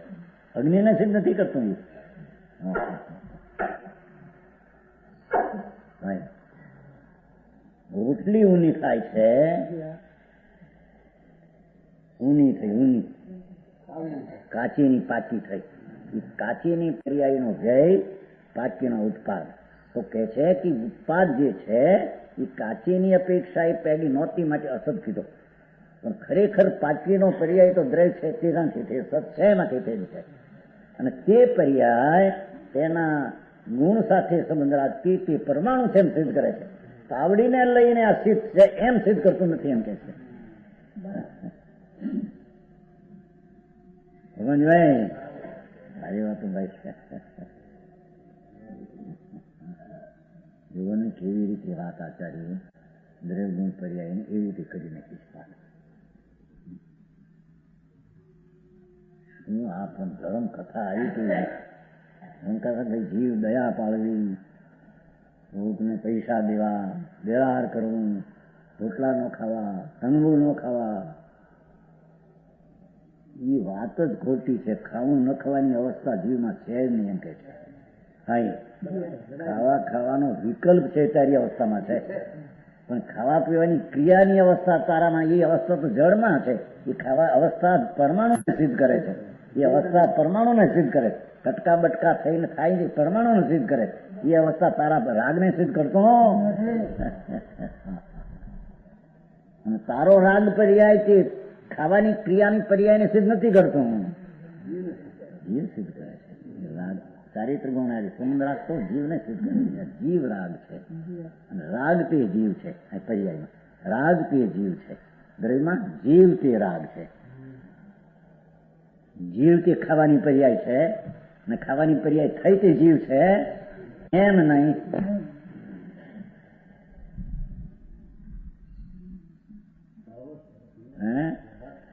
S3: અગ્નિને સિદ્ધ નથી કરતું. રોટલી ઊની થાય છે, ઊની થઈ ઊની, કાચીની પાકી થઈ. એ કાચીની પર્યાયનો વ્યય પાકીનો ઉત્પાદ. તો કે છે કે ઉત્પાદ જે છે એ કાચીની અપેક્ષા એ પેલી નહોતી માટે અસત કીધો, પણ ખરેખર પાકીનો પર્યાય તો દ્રવ્ય છે તે નથી, તે સત છે એમાંથી થયેલું છે. અને તે પર્યાય તેના ગુણ સાથે સંબંધ રાખતી તે પરમાણુ છે એમ સિદ્ધ કરે છે. તાવડીને લઈને આ સિદ્ધ છે એમ સિદ્ધ કરતું નથી એમ કે છે. ભાઈ સારી વાતો ભાઈ છે. જીવનને કેવી રીતે વાત આચાર્ય દ્રવ્ય ગુણ પર્યાય એવી રીતે કરી નાખીશ. શું આ પણ ધર્મ કથા આવી હતી. ભાઈ જીવ દયા પાળવી, ભૂખને પૈસા દેવા, વ્યવહાર કરવું, રોટલા ન ખાવા, તંબુ ન ખાવા, એ વાત જ ખોટી છે. ખાવું ન ખાવાની અવસ્થા જીવમાં છે જ નહીં એમ કે છે. હા, ખાવાનો વિકલ્પ છે તારી અવસ્થામાં છે, પણ ખાવા પીવાની ક્રિયાની અવસ્થા તારામાં, એ અવસ્થા તો જળમાં છે. એ ખાવા અવસ્થા પરમાણુને સિદ્ધ કરે છે. એ અવસ્થા પરમાણુને સિદ્ધ કરે. કટકા બટકા થઈને થાય છે પરમાણુને સિદ્ધ કરે. એ અવસ્થા તારા રાગને સિદ્ધ કરતો. અને તારો રાગ પર્યાય તે ખાવાની ક્રિયાની પર્યાયને સિદ્ધ નથી કરતો, જીવ સિદ્ધ કરે છે. રાગ ચારિત્ર ગુણ સંબંધ રાખતો જીવને સિદ્ધ કરે છે. જીવ રાગ છે અને રાગ તે જીવ છે. આ પર્યાયમાં રાગ તે જીવ છે, દ્રવ્યમાં જીવ તે રાગ છે. જીવ તે ખાવાની પર્યાય છે અને ખાવાની પર્યાય થઈ તે જીવ છે એમ નહીં.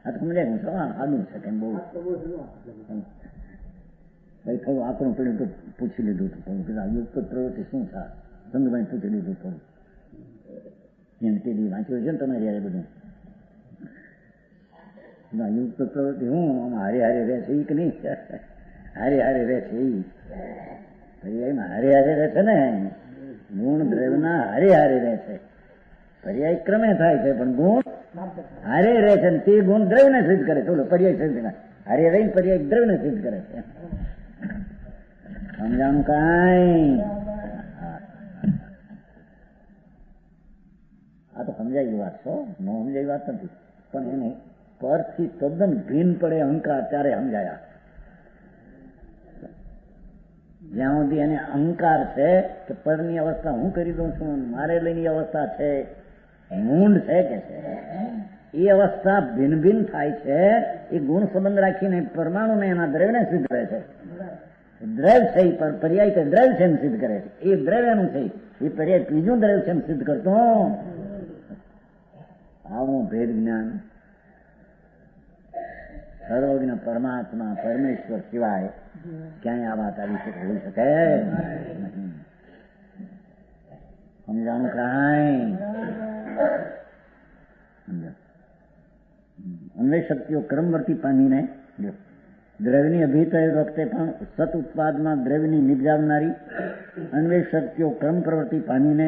S3: આ તો સમજાય હું સવાલ સાદું છે કેમ બહુ ભાઈ થોડું આકરું પડ્યું તો પૂછી લીધું હતું. યુક્ત પ્રવૃત્તિ શું છે સંતભાઈ પૂછી લીધું થોડું. એને તે દી વાંચ્યું છે ને તમારે યારે બધું યુક્ત પ્રવૃત્તિ હું હારે હારે રહે છે એ કે નહીં, હારે હારે રહે છે એ પર્યાયમાં હારે હારે રહે છે ને. ગુણ દ્રવ્યના હારે હારે રહે છે. પર્યાય ક્રમે થાય છે પણ ગુણ હારે રહે છે. તે ગુણ દ્રવ્યને સિદ્ધ કરે છે. પર્યાય સિદ્ધ હારે રહીને પર્યાય દ્રવ્યને સિદ્ધ કરે છે. સમજાણું કાંઈ? આ તો સમજાય વાત છો, ન સમજાય વાત નથી, પણ એને પરથી તદ્દન ભીન પડે અહંકાર ત્યારે સમજાયા. જ્યાં સુધી એને અહંકાર છે કે પરની અવસ્થા હું કરી દઉં છું, મારે લઈને અવસ્થા છે, મૂંડ છે કે છે, એ અવસ્થા ભિન્ન ભિન્ન થાય છે. એ ગુણ સંબંધ રાખીને પરમાણુને એના દ્રવ્યને સિદ્ધ કરે છે. દ્રવ્ય છે એ પર્યાય કે દ્રવ્ય છે એમ સિદ્ધ કરે છે. એ દ્રવ્યનું છે એ પર્યાય ત્રીજું દ્રવ્ય છે એમ સિદ્ધ કરતો. આવું ભેદ જ્ઞાન સર્વજ્ઞ પરમાત્મા પરમેશ્વર સિવાય ક્યાંય આ વાત આવી શકે હોઈ શકે નહીં. સમજાણું કાંઈ? અન્વય શક્તિઓ ક્રમવર્તી પામીને દ્રવ્યની અભિતય વખતે પણ સત ઉત્પાદમાં દ્રવ્યની નિપજાવનારી અન્વય શક્તિઓ ક્રમ પ્રવૃત્તિ પામીને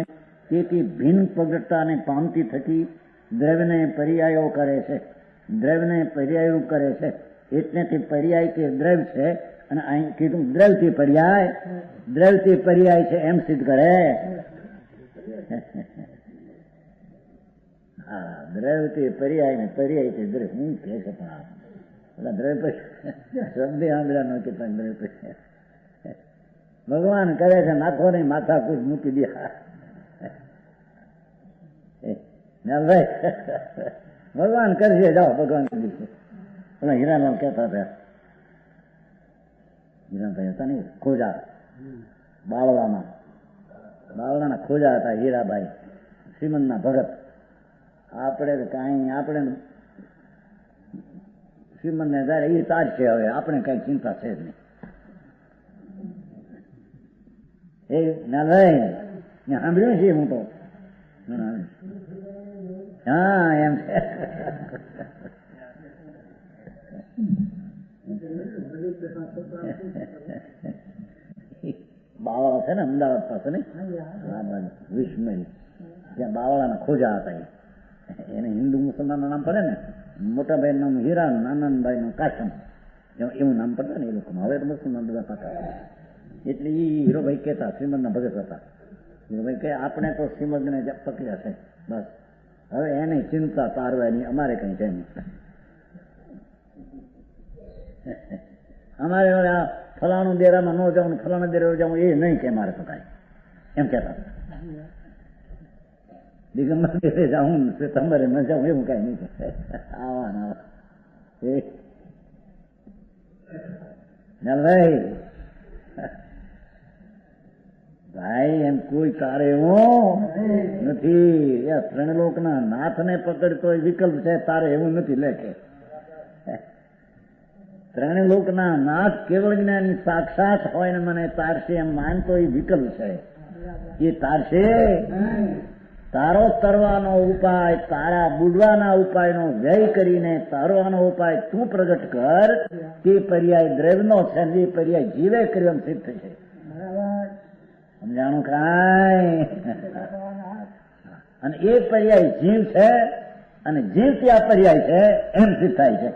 S3: તેથી ભિન્ન પ્રગટતાને પામતી થતી દ્રવ્યને પર્યાયો કરે છે. દ્રવ્યને પર્યાયો કરે છે એટલે તે પર્યાય તે દ્રવ્ય છે. અને અહીં કીધું દ્રવ્ય તે પર્યાય છે એમ સિદ્ધ કરે. હા, દ્રવ્ય તે પર્યાય ને પર્યાય તે દ્રવ્ય. હું કે છે પણ આ દ્રવ્ય શબ્દ આંબળા નો કે દ્રવ્ય ભગવાન કરે છે નાખો નહીં માથા કૂદ મૂકી દે. ભાઈ ભગવાન કરશે, જાઓ ભગવાન કરી છે. પેલા હીરાલાલ કહેતા હતા હીરાભાઈ હતા ને ખોજા, બાવળાના ખોજા હતા હીરાભાઈ, શ્રીમંતના ભગત. આપણે આપણે શ્રીમંતને જયારે એ તાજ છે, હવે આપણે કઈ ચિંતા છે જ નહીં. એ નાલભાઈ સાંભળ્યું છે હું તો, હા એમ છે. બાવળા છે ને અમદાવાદ પાસે ને, વિસ્મય ત્યાં બાવળાના ખોજા હતા. એને હિન્દુ મુસલમાન નામ પડે ને, મોટા ભાઈ નામ હીરા, નાનાભાઈ નું કાશમ, એવું નામ પડતા ને એ લોકો. હવે તો મુસલમાન બધા પાકા. એટલે એ હીરોભાઈ કહેતા શ્રીમદના ભગત હતા. હીરોભાઈ કહે આપણે તો શ્રીમદને પકડ્યા છે બસ, હવે એને ચિંતા તારવાની અમારે કઈ છે નહીં. અમારે ફલાણું ડેરામાં ન જાઉં, ફલાણા ડેરા જાઉં એ નહીં કે મારે તો કાંઈ, એમ કહેતા. દિગંબર ડેરે જાઉં, તમારે ન જાઉં એવું કાંઈ નહીં. આવા ભાઈ એમ કોઈ તારે એવું નથી. એ ત્રણ લોકના નાથને પકડતો વિકલ્પ છે, તારે એવું નથી. લે કે ત્રણ લોકના નાથ કેવળ જ્ઞાની સાક્ષાત હોય ને મને તારશે એમ માનતો એ વિકલ્પ છે. એ તારશે. તારો તરવાનો ઉપાય, તારા બુડવાના ઉપાયનો વ્યય કરીને તરવાનો ઉપાય તું પ્રગટ કર. તે પર્યાય દ્રવ્યનો છે, એ પર્યાય જીવે કર્યો સિદ્ધ છે. સમજાણું કાંઈ? અને એ પર્યાય જીવ છે, અને જીવ ત્યાં પર્યાય છે એમ સિદ્ધ થાય છે.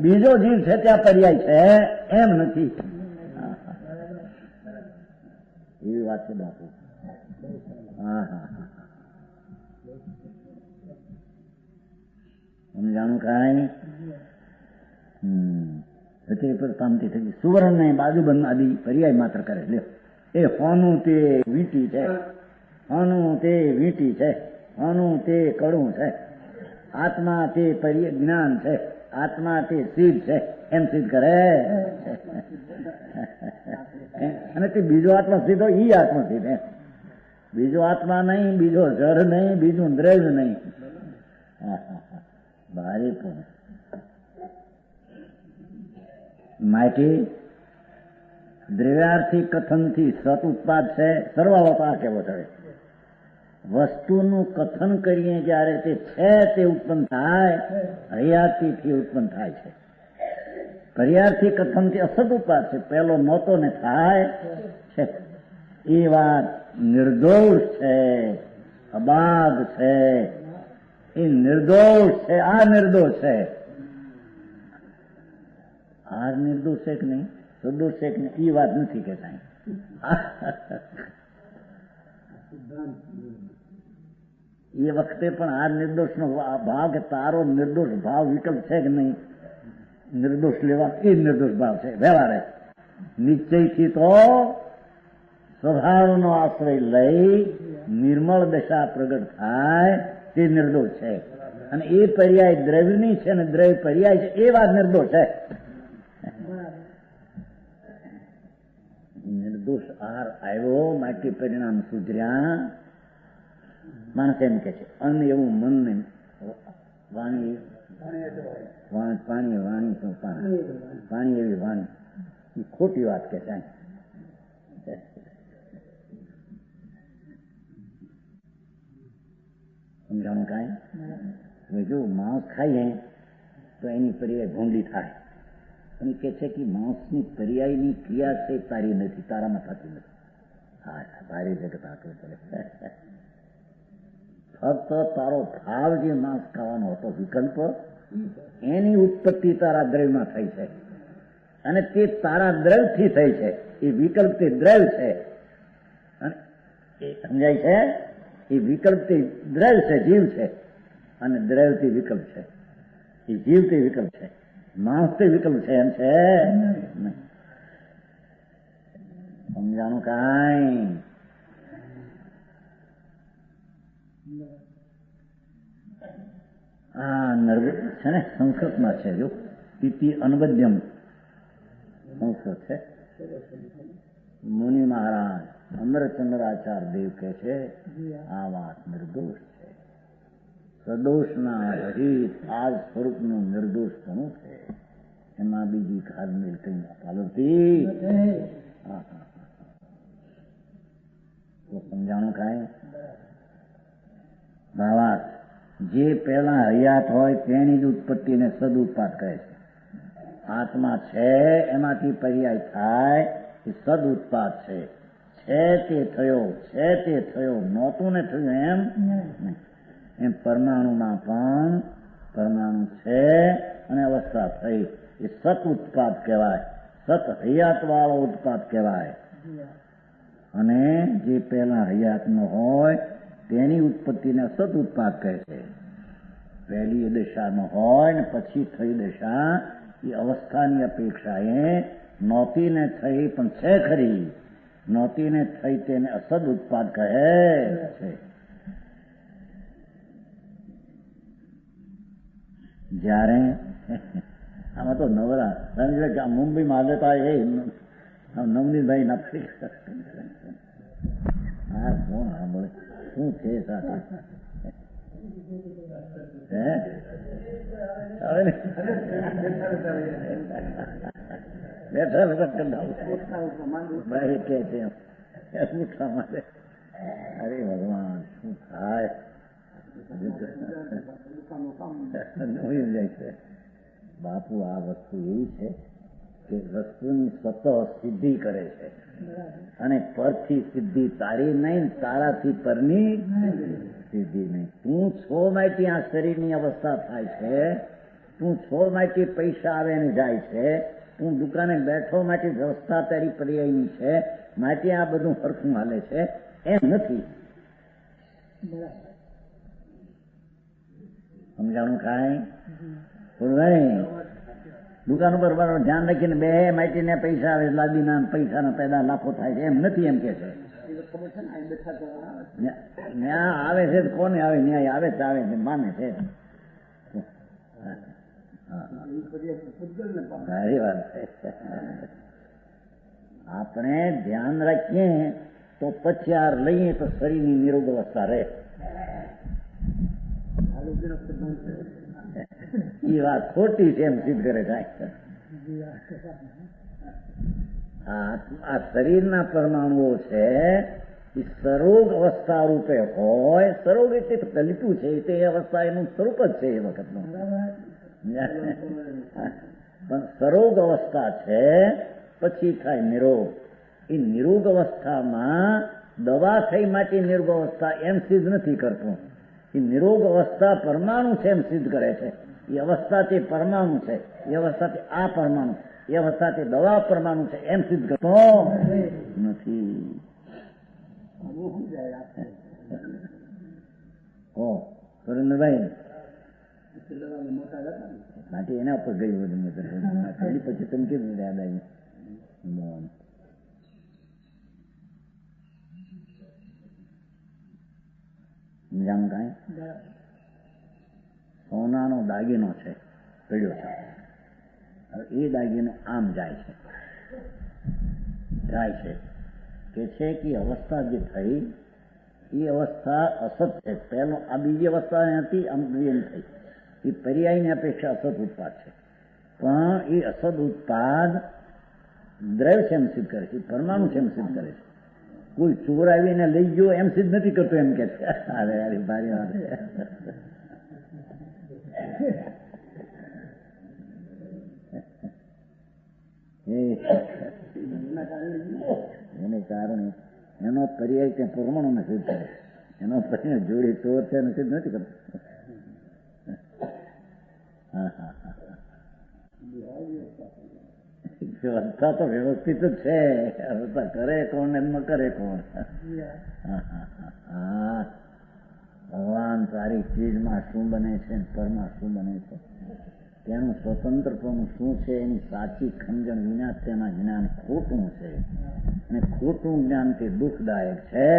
S3: બીજો જીવ છે ત્યાં પર્યાય છે એમ નથી. એવી વાત છે બાપુ. હા હા હા, સમજાણું કાંઈ? શાંતિ થઈ ગઈ. સુવર્ણ ને બાજુબંધ આદિ પર્યાય માત્ર કરે. લ્યો, એ હોનું તે વીંટી છે, હોનું તે વીંટી છે, હોનું તે કડું છે, આત્મા તે જ્ઞાન છે, આત્મા તે સિદ્ધ છે એમ સિદ્ધ કરે. અને તે બીજો આત્મા સીધો ઈ આત્મા સિદ્ધ. બીજો આત્મા નહીં, બીજો જળ નહીં, બીજું દ્રવ્ય નહીં. ભારે પણ માટી દ્રવ્યાર્થી કથનથી સત ઉત્પાદ છે. સર્વાવત આ કેવો છે, વસ્તુનું કથન કરીએ જયારે તે છે તે ઉત્પન્ન થાય, હરિયાતીથી ઉત્પન્ન થાય છે. હરિયાર્થી કથનથી અસત ઉત્પાદ છે, પેલો નહોતો ને થાય છે. એ વાત નિર્દોષ છે, અબાધ છે. એ નિર્દોષ છે, આ નિર્દોષ છે. આ નિર્દોષ છે કે નહીં, સદોષ છે કે નહીં, એ વાત નથી કહેતા. એ વખતે પણ આ નિર્દોષ નો ભાગ, તારો નિર્દોષ ભાવ વિકલ્પ છે કે નહીં, નિર્દોષ લેવા એ નિર્દોષ ભાવ છે. વ્યવહારે નિશ્ચયથી તો સ્વભાવનો આશ્રય લઈ નિર્મળ દશા પ્રગટ થાય તે નિર્દોષ છે. અને એ પર્યાય દ્રવ્યની છે ને દ્રવ્ય પર્યાય છે, એ વાત નિર્દોષ છે. નિર્દોષ આહાર આવ્યો, માટે પરિણામ સુધર્યા. માણસ એમ કે છે અન્ન એવું મન ને વાણી, પાણી વાણી શું પાણી એવી વાણી, એ ખોટી વાત કે છે. સમજાણું કાંઈ? હવે જો માંસ ખાઈએ તો એની પર્યાય ભૂંડી થાય. અને કે છે કે માંસની પર્યાયની ક્રિયા છે તારી નથી, તારામાં થતી નથી. હા, ભારી જગત આટલું પડે. ફક્ત તારો ભાવ જે માંસ ખાવાનો હતો વિકલ્પ, એની ઉત્પત્તિ તારા દ્રવ્યમાં થઈ છે, અને તે તારા દ્રવ્યથી થઈ છે. એ વિકલ્પ તે દ્રવ્ય છે, અને એ સમજાય છે. એ વિકલ્પ તે દ્રવ્ય છે, જીવ છે, અને દ્રવ્ય તે વિકલ્પ છે. એ જીવ તે વિકલ્પ છે, માંસ તે વિકલ્પ છે એમ છે. સમજાણું કાંઈ? આ નર્વ છે ને સંસ્કૃતમાં છે, જો તિથિ અનવદ્યમ સંસ્કૃત છે. મુનિ મહારાજ અમરચંદ્રાચાર્ય દેવ કહે છે આ વાત નિર્દોષ છે. સદોષના રહિત આ સ્વરૂપનું નિર્દોષપણું છે. એમાં બીજી ખારમેલ કઈ પાલવતી તો સમજાણું કાંઈ ભાવાર્થ જે પહેલા હયાત હોય તેની જ ઉત્પત્તિને સદઉત્પાદ કહે છે. આત્મા છે એમાંથી પર્યાય થાય એ સદઉત્પાદ છે. તે થયો નહોતું ને થયું એમ પરમાણુમાં પણ પરમાણુ છે અને અવસ્થા થઈ એ સત ઉત્પાદ કહેવાય. સત હયાત વાળો ઉત્પાદ કહેવાય. અને જે પહેલા હયાત ન હોય તેની ઉત્પત્તિને સત ઉત્પાદ કહે છે. પહેલી દશામાં હોય ને પછી થઈ દશા એ અવસ્થાની અપેક્ષાએ નહોતી ને થઈ પણ છે ખરી. નહોતી ને થઈ તેને અસદ ઉત્પાદ કહે છે. જ્યારે આમાં તો નવરા સમજે કે મુંબઈમાં હાલતા એ નવનીતભાઈ નથી હા કોણ સાંભળે શું છે સાથે બેઠા ભાઈ કે છે ઉઠવા માટે અરે ભગવાન શું થાય જાય છે. બાપુ આ વસ્તુ એવી છે કે વસ્તુની સ્વતઃ સિદ્ધિ કરે છે અને પરથી સિદ્ધિ તારી નહીં તારાથી પરની સિદ્ધિ નહીં. તું છો માહિતી આ શરીરની અવસ્થા થાય છે. તું છો માહિતી પૈસા આવે ને જાય છે. તું દુકાને બેઠો માટે વ્યવસ્થા તારી પર્યાયની છે. માહિતી આ બધું હરખું હાલે છે એમ નથી. સમજાણું ખાય નહીં. દુકાન ઉપર ધ્યાન રાખીને બે માહિતીને પૈસા આવે લાદીના પૈસાના પેદા લાખો થાય છે એમ નથી એમ કે છે. ન્યા આવે છે કોને આવે ન્યાય આવે છે આવે છે માને છે. સારી વાત છે. આપણે ધ્યાન રાખીએ તો પચાર લઈએ તો શરીરની નિરોગ અવસ્થા રહે. એ વાત ખોટી છે એમ સિદ્ધ કરે થાય. આ શરીરના પરમાણુઓ છે એ સરોગ અવસ્થા રૂપે હોય. સરોગ એટલે કલ્પ્યું છે તે અવસ્થા એનું સ્વરૂપ જ છે એ વખતનું. પણ સરોગ અવસ્થા છે પછી થાય નિરોગ. એ નિરોગ અવસ્થામાં દવા થઈ માટે નિરોગ અવસ્થા એમ સિદ્ધ નથી કરતું. એ નિરોગ અવસ્થા પરમાણુ છે એમ સિદ્ધ કરે છે. એ અવસ્થાથી પરમાણુ છે એ અવસ્થાથી આ પરમાણુ એ અવસ્થાથી દવા પરમાણુ છે એમ સિદ્ધ કરતો નથી. સુરેન્દ્રભાઈ માટે એના ઉપર ગયું બધું પછી તમે કેવી યાદ આવી સમજાણું કાંઈ. સોનાનો દાગીનો છે પીડ્યો છે. હવે એ દાગીનો આમ જાય છે કે છે કે અવસ્થા જે થઈ એ અવસ્થા અસત છે. પહેલો આ બીજી અવસ્થા હતી આમ એમ થઈ એ પર્યાયની અપેક્ષા અસત ઉત્પાદ છે. પણ એ અસદ ઉત્પાદ દ્રવ્ય છે એમ સિદ્ધ કરે છે. પરમાણુ છે એમ સિદ્ધ કરે છે. કોઈ ચોર આવીને લઈ ગયો એમ સિદ્ધ નથી કરતો એમ કે છે. અરે અરે ભારી વાત એને કારણે એનો પર્યાય ત્યાં પરમાણુને સિદ્ધ કરે. એનો પર્યાય જોડી ચોર છે એને સિદ્ધ નથી કરતો. વ્યવસ્થા તો વ્યવસ્થિત જ છે. વ્યવસ્થા કરે કોણ એમાં કરે કોણ. ભગવાન સારી ચીજમાં શું બને છે પરમાં શું બને છે તેનું સ્વતંત્રપણું શું છે એની સાચી સમજણ વિના તેના જ્ઞાન ખોટું છે. અને ખોટું જ્ઞાન તે દુઃખદાયક છે.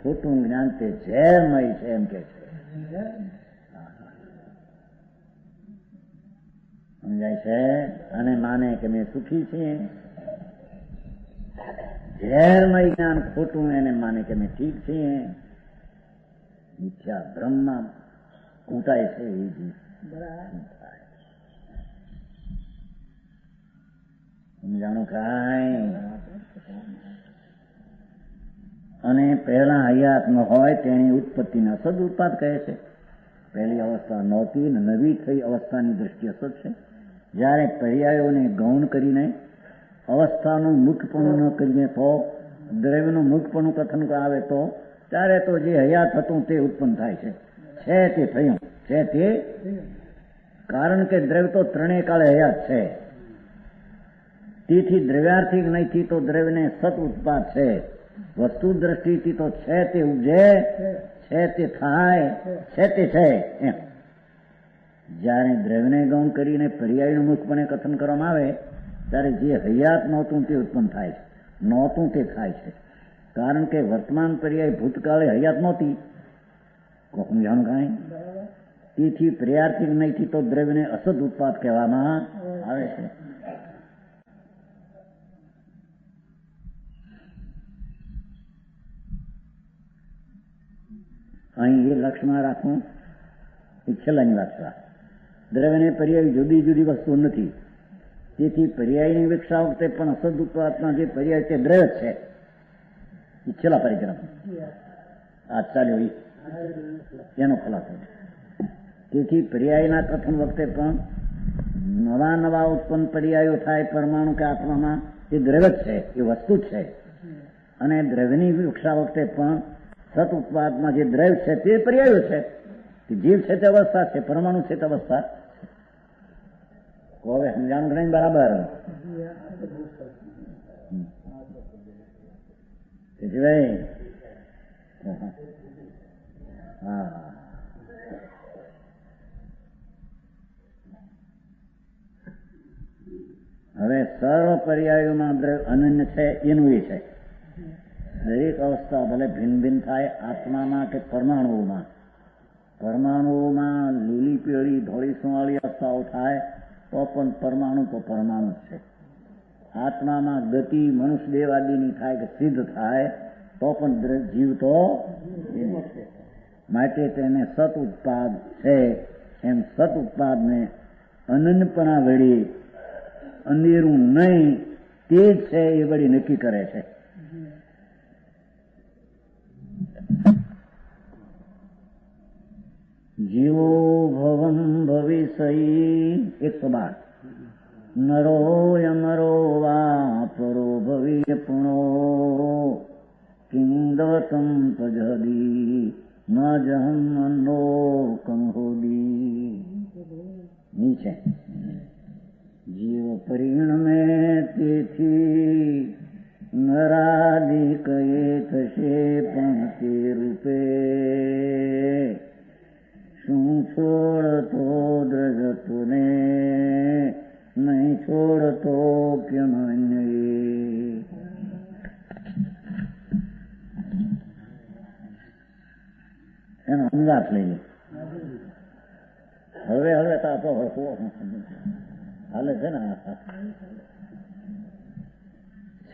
S3: ખોટું જ્ઞાન તે ઝેરમય છે એમ કે છે. સમજાય છે. અને માને કે મેં સુખી છીએ ઝેરમય જ્ઞાન ખોટું એને માને કે મેં ઠીક છીએ, મિથ્યા બ્રહ્મમાં કૂટાય છે એ જીવ સમજાણું કાંઈ. અને પહેલા હયાતમાં હોય તેની ઉત્પત્તિને અસદ ઉત્પાદ કહે છે. પહેલી અવસ્થા નહોતી ને નવી થઈ અવસ્થાની દ્રષ્ટિ અસદ છે. જ્યારે પર્યાયોને ગૌણ કરીને અવસ્થાનું મુખપણું ન કરીએ તો, દ્રવ્યનું મુખપણું કથન આવે તો, ત્યારે તો જે હયાત હતું તે ઉત્પન્ન થાય છે તે થયું છે તે. કારણ કે દ્રવ્ય તો ત્રણેય કાળે હયાત છે. તેથી દ્રવ્યાર્થિક નહીંથી તો દ્રવ્યને સત ઉત્પાદ છે. વસ્તુ દ્રષ્ટિથી તો છે તે ઉપજે, છે તે થાય, છે તે છે એમ. જ્યારે દ્રવ્યને ગૌણ કરીને પર્યાયનું મુખપણે કથન કરવામાં આવે ત્યારે જે હયાત નહોતું તે ઉત્પન્ન થાય છે, નહોતું તે થાય છે. કારણ કે વર્તમાન પર્યાય ભૂતકાળે હયાત નહોતી. કોણ જાણું કાંઈ. તેથી પર્યાર્થિક નહીંથી તો દ્રવ્યને અસદ ઉત્પાદ કહેવામાં આવે છે. અહીં એ લક્ષમાં રાખવું એ છેલ્લાની વાત છે. દ્રવ્યને પર્યાય જુદી જુદી વસ્તુ નથી. તેથી પર્યાયની વિકસા વખતે પણ અસદ ઉત્પાદમાં જે પર્યાય તે દ્રવ્ય છે એ છેલ્લા પરિક્રમ આ ચાલ્યો એનો ખલાસો. તેથી પર્યાયના કથન વખતે પણ નવા નવા ઉત્પન્ન પર્યાયો થાય પરમાણુ કે આત્મામાં એ દ્રવ્ય છે, એ વસ્તુ છે. અને દ્રવ્યની વિકસા વખતે પણ સત ઉત્પાદમાં જે દ્રવ્ય છે તે પર્યાયો છે. જીવ છે તે અવસ્થા છે, પરમાણુ છે તે અવસ્થા. હવે સમજાણું નહીં બરાબર. હા, હવે સર્વ પર્યાયોમાં દ્રવ્ય અનન્ય છે એનું એ છે. દરેક અવસ્થા ભલે ભિન્ન ભિન્ન થાય આત્મામાં કે પરમાણુઓમાં. પરમાણુઓમાં લીલી પીળી ધોળી સુવાળી અવસ્થાઓ થાય તો પણ પરમાણુ તો પરમાણુ જ છે. આત્મામાં ગતિ મનુષ્ય દેવાદીની થાય કે સિદ્ધ થાય તો પણ જીવ તો છે. માટે તેને સત ઉત્પાદ છે. એમ સત ઉત્પાદને અનન્યપણા વળી અંધેરું નહીં તે જ છે એ વળી નક્કી કરે છે. જીવો ભવન ભવિષયી 112 નરો યમરો વા પરો ભવિય પુણો કિંદવતમ તજહદી ન જહન્નો કંહોદી. નીચે જીવ પરિણમે તેથી નરાદિક એ થશે પણ તે રૂપે શું છોડતો દ્રજતુને નહીં છોડતો કેમ એનો અંદાજ લઈએ. હવે તો હાલે છે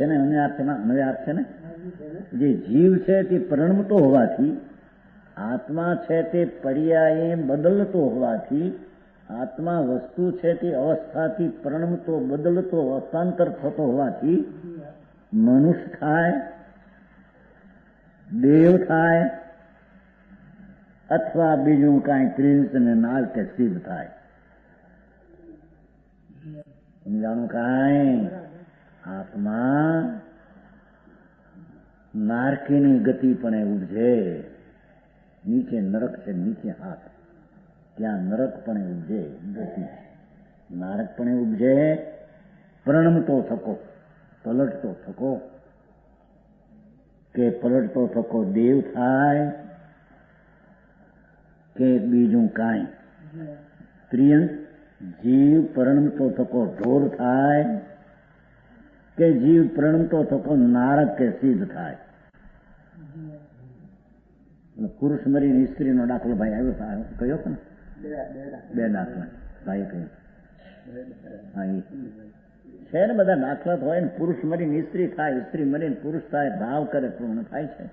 S3: ને અન્વયાર્થ છે ને. જે જીવ છે તે પરિણમતો હોવાથી, આત્મા છે તે પર્યાયે બદલતો હોવાથી, આત્મા વસ્તુ છે તે અવસ્થાથી પરિણમતો બદલતો અવસ્થાંતર થતો હોવાથી મનુષ્ય થાય, દેવ થાય અથવા બીજું કાંઈ પ્રિન્સ ને નાલ કે સિદ્ધ થાય. સમજાણું કાંઈ. આત્મા નારકીની ગતિ પણ ઉપજે. નીચે નરક છે, નીચે હાથ, ત્યાં નરક પણ ઉપજે ગતિ. નારક પણ ઉપજે. પ્રણમતો થકો, પલટતો થકો કે પલટતો થકો દેવ થાય કે બીજું કાંઈ. પ્રિયંક જીવ પરિણમતો થકો ઢોર થાય કે જીવ પરિણમતો થકો નારક કે સિદ્ધ થાય. પુરુષ મરીને સ્ત્રીનો દાખલો ભાઈ આવ્યો કયો કે ને? બે દાખલા ભાઈ કહ્યું. હા, છે ને બધા દાખલા તો હોય ને, પુરુષ મરીને સ્ત્રી થાય, સ્ત્રી મરીને પુરુષ થાય, ભાવ કરે પૂર્ણ થાય છે.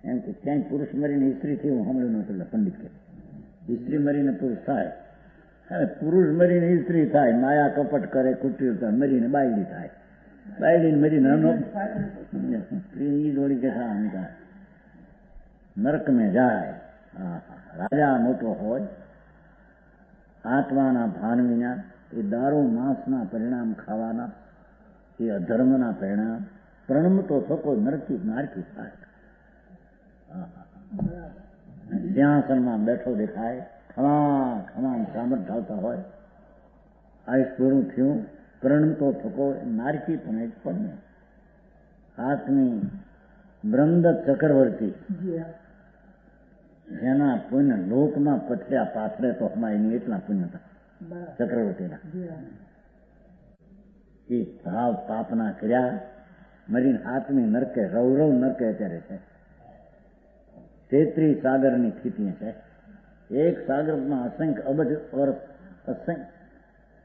S3: એમ કે ક્યાંય પુરુષ મરીને સ્ત્રી થઈ હું સાંભળ્યું નહોતું, પંડિત કે સ્ત્રી મરીને પુરુષ થાય. હવે પુરુષ મરીને સ્ત્રી થાય, માયા કપટ કરે, કુટીર મરીને બાયડી થાય, બાયડીને મરીને સ્ત્રી જોડી કે નરક મેં જાય. રાજા મોટો હોય, આત્માના ભાન વિના એ દારૂ માંસના પરિણામ ખાવાના, એ અધર્મના પરિણામ પ્રણમતો થતો નરકી નારકી થાય. સિંહાસનમાં બેઠો દેખાય, ખમા સામર્થ ધાવતા હોય, આયુષ પૂરું થયું, પ્રણમતો થકો નારકી પણ જ પણ આત્મી બ્રહ્મદત્ત ચક્રવર્તી જેના પુણ્ય લોકમાં પથર્યા પાથરે તો હમાય એટલા પુણ્ય હતા ચક્રવર્તીના. એ ભાવ પાપના કર્યા મરીને આત્મી નરકે રૌરવ નરકે અત્યારે છે. 33 સાગરની સ્થિતિ છે. એક સાગરમાં અસંખ્ય અબજ વર્ષ, અસંખ્ય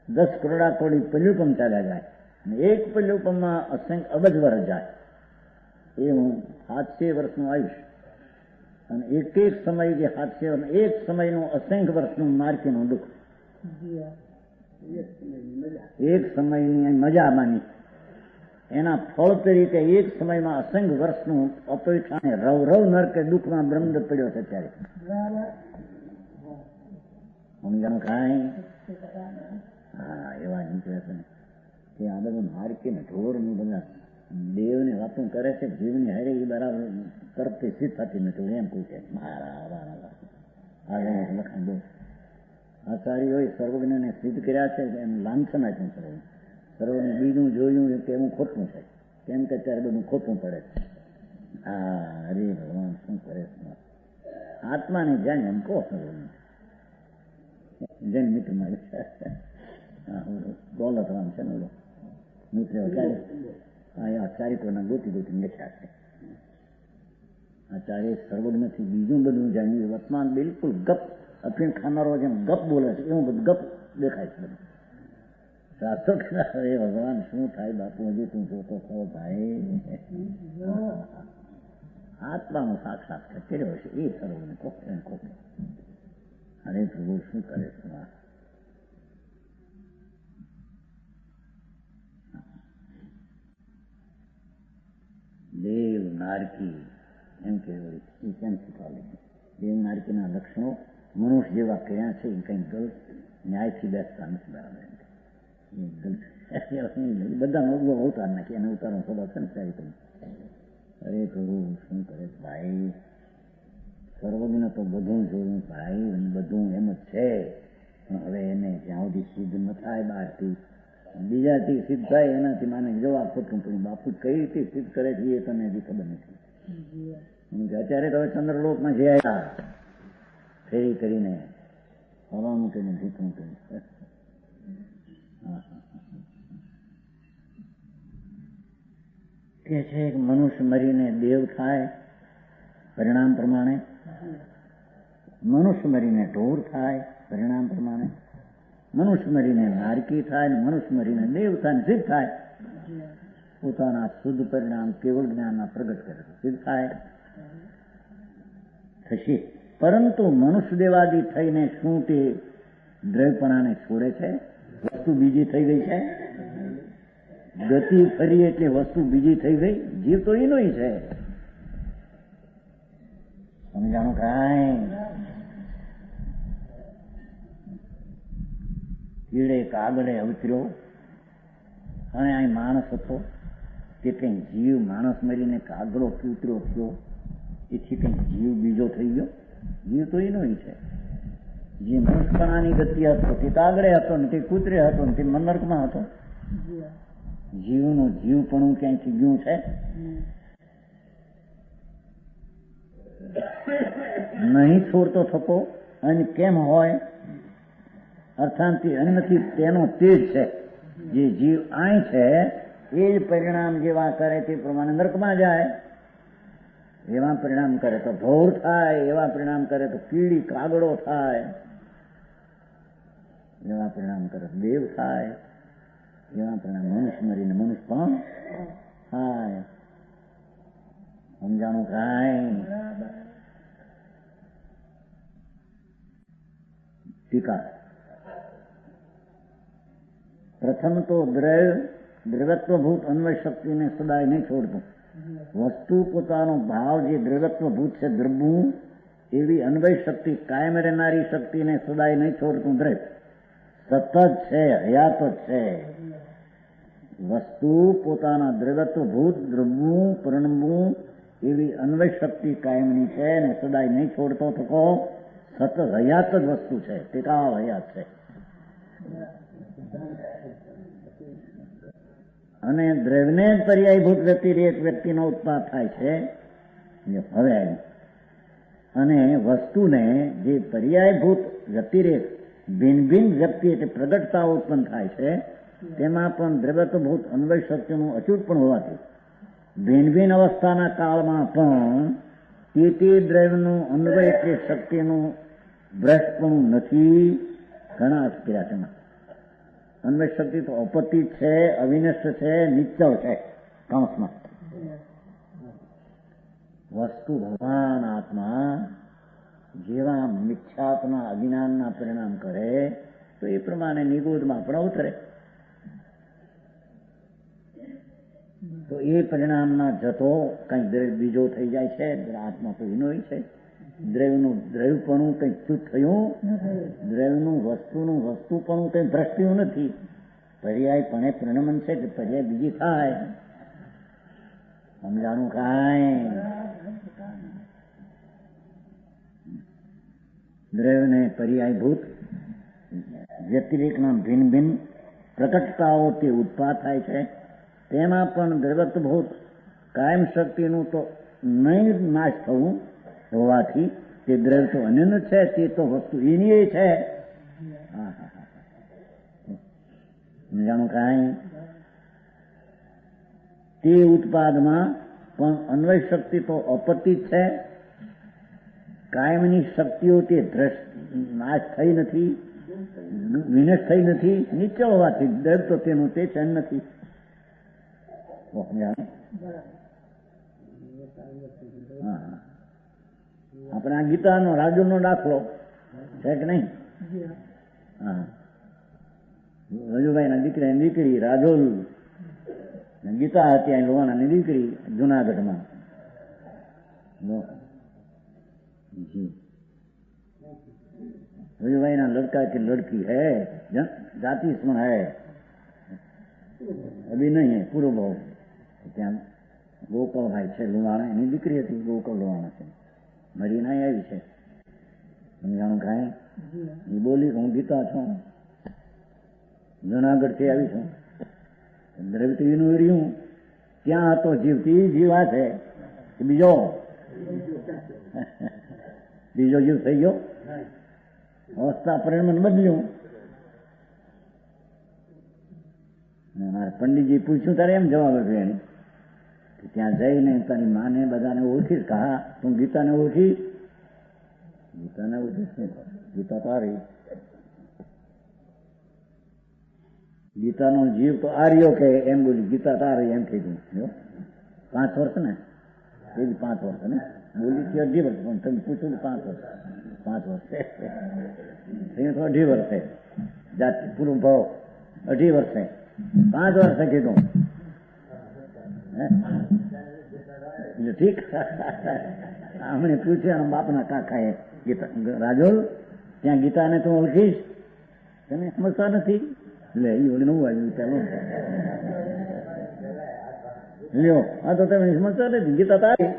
S3: 10 કરોડા કોડી પલ્યુપમ ચાલ્યા જાય અને એક પલ્યુપમમાં અસંખ્ય અબજ વર્ષ જાય. એ હું 700 વર્ષનું આયુષ અને એક સમય જે 700 એક સમયનું અસંખ્ય વર્ષનું નારકીનું દુઃખ, એક સમયની મજા માની, એના ફળ તરીકે એક સમયમાં અસંખ્ય વર્ષનું અપેક્ષાને રવ નરકે દુઃખમાં બ્રહ્મદત્ત પડ્યો છે. ત્યારે સમજાણું કાંઈ? હા, એવા નીકળે છે ને કે આ બધું નારકીને ઢોરની બધા દેવની વાતો કરે છે, જીવની હારે એ બરાબર તરફથી સિદ્ધ થતી નથી. એમ કોઈ છે મારા લખાણ બહુ આચાર્યોએ સર્વજ્ઞને સિદ્ધ કર્યા છે, એમ લાંછન આપ્યું સર્વ સર્વને બીજું જોયું કે એવું ખોટું છે, કેમ કે ત્યારે બધું ખોટું પડે છે. હા, હરે ભગવાન શું કરે છે આત્માને જાણે એમ કહો સર્વને જૈન મિત્રમાં દોલતરામ છે ને મિત્ર ચારિકોના ગોતી લખ્યા છે. આચાર્ય સર્વજ્ઞથી બીજું બધું જાણ્યું, વર્તમાન બિલકુલ ગપ અફીણ ખાનારો જેમ ગપ બોલે છે એવું બધું ગપ દેખાય છે બધું. શાસ્ત્રો હરે ભગવાન શું થાય બાપુ, હજી તું જોતો છો ભાઈ? આત્માનો સાક્ષાત કર્યો છે એ સર્વને કહો એમ કહો. અરે પ્રભુ શું કરે છે? દેવ નારકી એમ કે કેમ શીખવાડે છે? દેવ નારકીના લક્ષણો મનુષ્ય જેવા કયા છે એ કંઈ ગલત ન્યાયથી બેસતા નથી બરાબર. બધા અવતાર નાખી એને ઉતારનો સ્વભાવ છે ને સારી તમે. અરે પ્રભુ શું કરે ભાઈ? સર્વજ્ઞ તો બધું જોયું ભાઈ, બધું એમ જ છે, પણ હવે એને જ્યાં સુધી સિદ્ધ ન થાય બહારથી બીજાથી સિદ્ધ થાય એનાથી માને જવાબ ખોટું પડ્યું. બાપુ કઈ રીતે સિદ્ધ કરે છે એ તને હજી ખબર નથી. અત્યારે તો ચંદ્રલોકમાં જે આવ્યા ફેરી કરીને હવાનું કરીને ભૂતનું કર્યું કે છે મનુષ્ય મરીને દેવ થાય પરિણામ પ્રમાણે, મનુષ્ય મરીને ઢોર થાય પરિણામ પ્રમાણે, મનુષ્ય મરીને નારકી થાય ને મનુષ્ય મરીને દેવ થાય ને સિદ્ધ થાય. પોતાના શુદ્ધ પરિણામ કેવળ જ્ઞાનના પ્રગટ કરે સિદ્ધ થાય થશે. પરંતુ મનુષ્ય દેવાદી થઈને શું તે દ્રવ્યપણાને છોડે છે? વસ્તુ બીજી થઈ ગઈ છે, ગતિ ફરી એટલે વસ્તુ બીજી થઈ ગઈ. જીવ તો એનો છે. સમજાણું કાંઈ? કીડે કાગડે અવતર્યો અને અહીં માણસ હતો તે કંઈ જીવ માણસ મરીને કાગડો કૂતરો થયો એથી કંઈક જીવ બીજો થઈ ગયો? જીવ તો એનો છે. જે મનુષ્યપણાની ગતિ હતો તે કાગડે હતો ને તે કૂતરે હતો ને તે નરકમાં હતો. જીવનું જીવપણું ક્યાંયથી ગયું છે? નહીં છોડતો થકો અને કેમ હોય? અર્થાંતિ અન્નથી તેનો તેજ છે. જે જીવ આય છે એ જ પરિણામ જેવા કરે તે પ્રમાણે નરકમાં જાય. એવા પરિણામ કરે તો ઢોર થાય, એવા પરિણામ કરે તો કીડી કાગડો થાય, એવા પરિણામ કરે દેવ થાય. એવા પરિણામ મનુષ્ય મરીને મનુષ્ય પણ થાય. સમજાણું કાંઈ? ટીકા. પ્રથમ તો દ્રવ્યત્વભૂત અન્વય શક્તિને સદાય નહીં છોડતું. વસ્તુ પોતાનો ભાવ જે દ્રવ્યત્વભૂત છે, દ્રવ્યું, એવી અન્વય શક્તિ કાયમ રહેનારી શક્તિને સદાય નહીં છોડતું. દ્રવ્ય સતત છે, હયાત જ છે. વસ્તુ પોતાના દ્રવ્યત્વભૂત દ્રવ્યું પરણવું એવી અન્વય શક્તિ કાયમની છે ને સદાય નહીં છોડતો થકો સતત હયાત જ વસ્તુ છે, ટીકાવ હયાત છે. અને દ્રવ્યને પર્યાયભૂત વ્યતિરેક વ્યક્તિનો ઉત્પાદ થાય છે. હવે અને વસ્તુને જે પર્યાયભૂત વ્યતિરેક ભિન્ન ભિન્ન વ્યક્તિ એટલે પ્રગટતા ઉત્પન્ન થાય છે, તેમાં પણ દ્રવ્યત્વભૂત અન્વય શક્તિનું અચૂક પણ હોવાથી ભિન્ન ભિન્ન અવસ્થાના કાળમાં પણ તે દ્રવ્યનું અન્વય એટલે શક્તિનું ભ્રષ્ટપણું નથી. ઘણા કર્યા છે. અન્વય શક્તિ તો અપતિત છે, અવિનષ્ટ છે, નિશ્ચળ છે. કૌંસમાં વસ્તુ ભગવાન આત્મા જેવા મિથ્યાત્મા અજ્ઞાનના પરિણામ કરે તો એ પ્રમાણે નિગોદમાં પણ અવતરે. તો એ પરિણામમાં જતો કંઈક દ્રવ્ય બીજો થઈ જાય છે. આત્મા તો એનો છે. દ્રવ્યનું દ્રવ્યપણું કંઈક ચૂત થયું, દ્રવ્યનું વસ્તુનું વસ્તુપણું કંઈ ભ્રષ્ટ્યું નથી. પર્યાયપણે પરિણમન છે કે પર્યાય બીજી થાય. સમજાણું કાંઈ? દ્રવ્યને પર્યાયભૂત વ્યતિરેકના ભિન્ન ભિન્ન પ્રકટતાઓ તે ઉત્પાદ થાય છે. તેમાં પણ દ્રવ્યત્વભૂત કાયમ શક્તિનું તો નહીં નાશ થવું હોવાથી તે દ્રવ્ય તો અનન્ય છે, તે તો વસ્તુ એની છે. સમજાણું કાંઈ? તે ઉત્પાદમાં પણ અન્વય શક્તિ તો અપતિત છે. કાયમની શક્તિઓ તે નાશ થઈ નથી, વિનષ્ટ થઈ નથી. નિશ્ચળ હોવાથી દ્રવ્ય તો તેનું તે છે નથી. આપણે આ ગીતાનો રાજુનો દાખલો છે કે નહીં? હા, રજુભાઈના દીકરી રાજોલ ગીતા હતી. અહીં લોહાણાની દીકરી જુનાગઢમાં. रजुभाई लड़का की लड़की है, जाति इसमें है, अभी नहीं है पूरो भाव. ત્યાં ગોકળભાઈ છે લુવાણા, એની દીકરી હતી. ગોકળ લુવાણા છે, મરીને આવી છે. સમજાણું કાંઈ? એ બોલી હું ગીતા છું, જુનાગઢથી આવી છું. દ્રવ્યનું રહ્યું ત્યાં હતો જીવથી જીવા છે બીજો બીજો જીવ થઈ ગયો. અવસ્થા પરિણામ બદલ્યું. મારે પંડિતજી પૂછ્યું ત્યારે એમ જવાબ આપ્યો એને કે ત્યાં જઈને તારી માને બધાને ઓળખીશ. કહા તું ગીતાને ઓળખી? ગીતાને ઓળખીશ ને? ગીતા તારી. ગીતાનો જીવ તો આર્યો કે એમ બોલી, ગીતા તારી એમ કીધું. 5 વર્ષ ને એ 5 વર્ષ ને બોલી છે 2 વર્ષ, પણ તમે પૂછ્યું 5 વર્ષ. 5 વર્ષ તો 2 વર્ષે જાતિ પૂરું ભાવ 2 વર્ષે 5 વર્ષે કીધું. ઠીક. હમણે પૂછ્યા બાપના કાકાએ ગીતા રાજોલ ત્યાં ગીતાને તું ઓળખીશ? તમે સમજતા નથી. લે એ ઓળી નવું આવ્યું ચાલો લ્યો. હા તો તમે સમજતા નથી. ગીતા તારી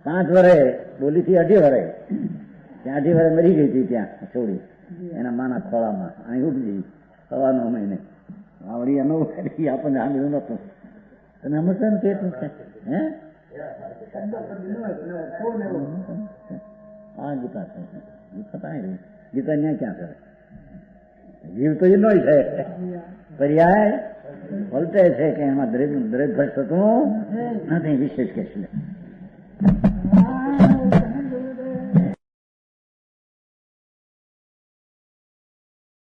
S3: 5 વર્ષે બોલી થી 2.5 વર્ષે. ત્યાં 2.5 વર્ષે મરી ગઈ હતી ત્યાં છોડી એના માના ખોળામાં. અહીં ઉપજી સવારનો મહિને આવડી અનુભવ કરી આપણને સાંભળ્યું નતું. તમે સમજતા ને કેટલું છે? હે હા ગીતા છે. ગીતા ત્યાં ગીતા ત્યાં ક્યાં કરે? જીવ તો એનો છે. પર્યાય પલટે છે કે એમાં દ્રવ્ય ભ્રષ્ટ થતું નથી. વિશેષ કે છે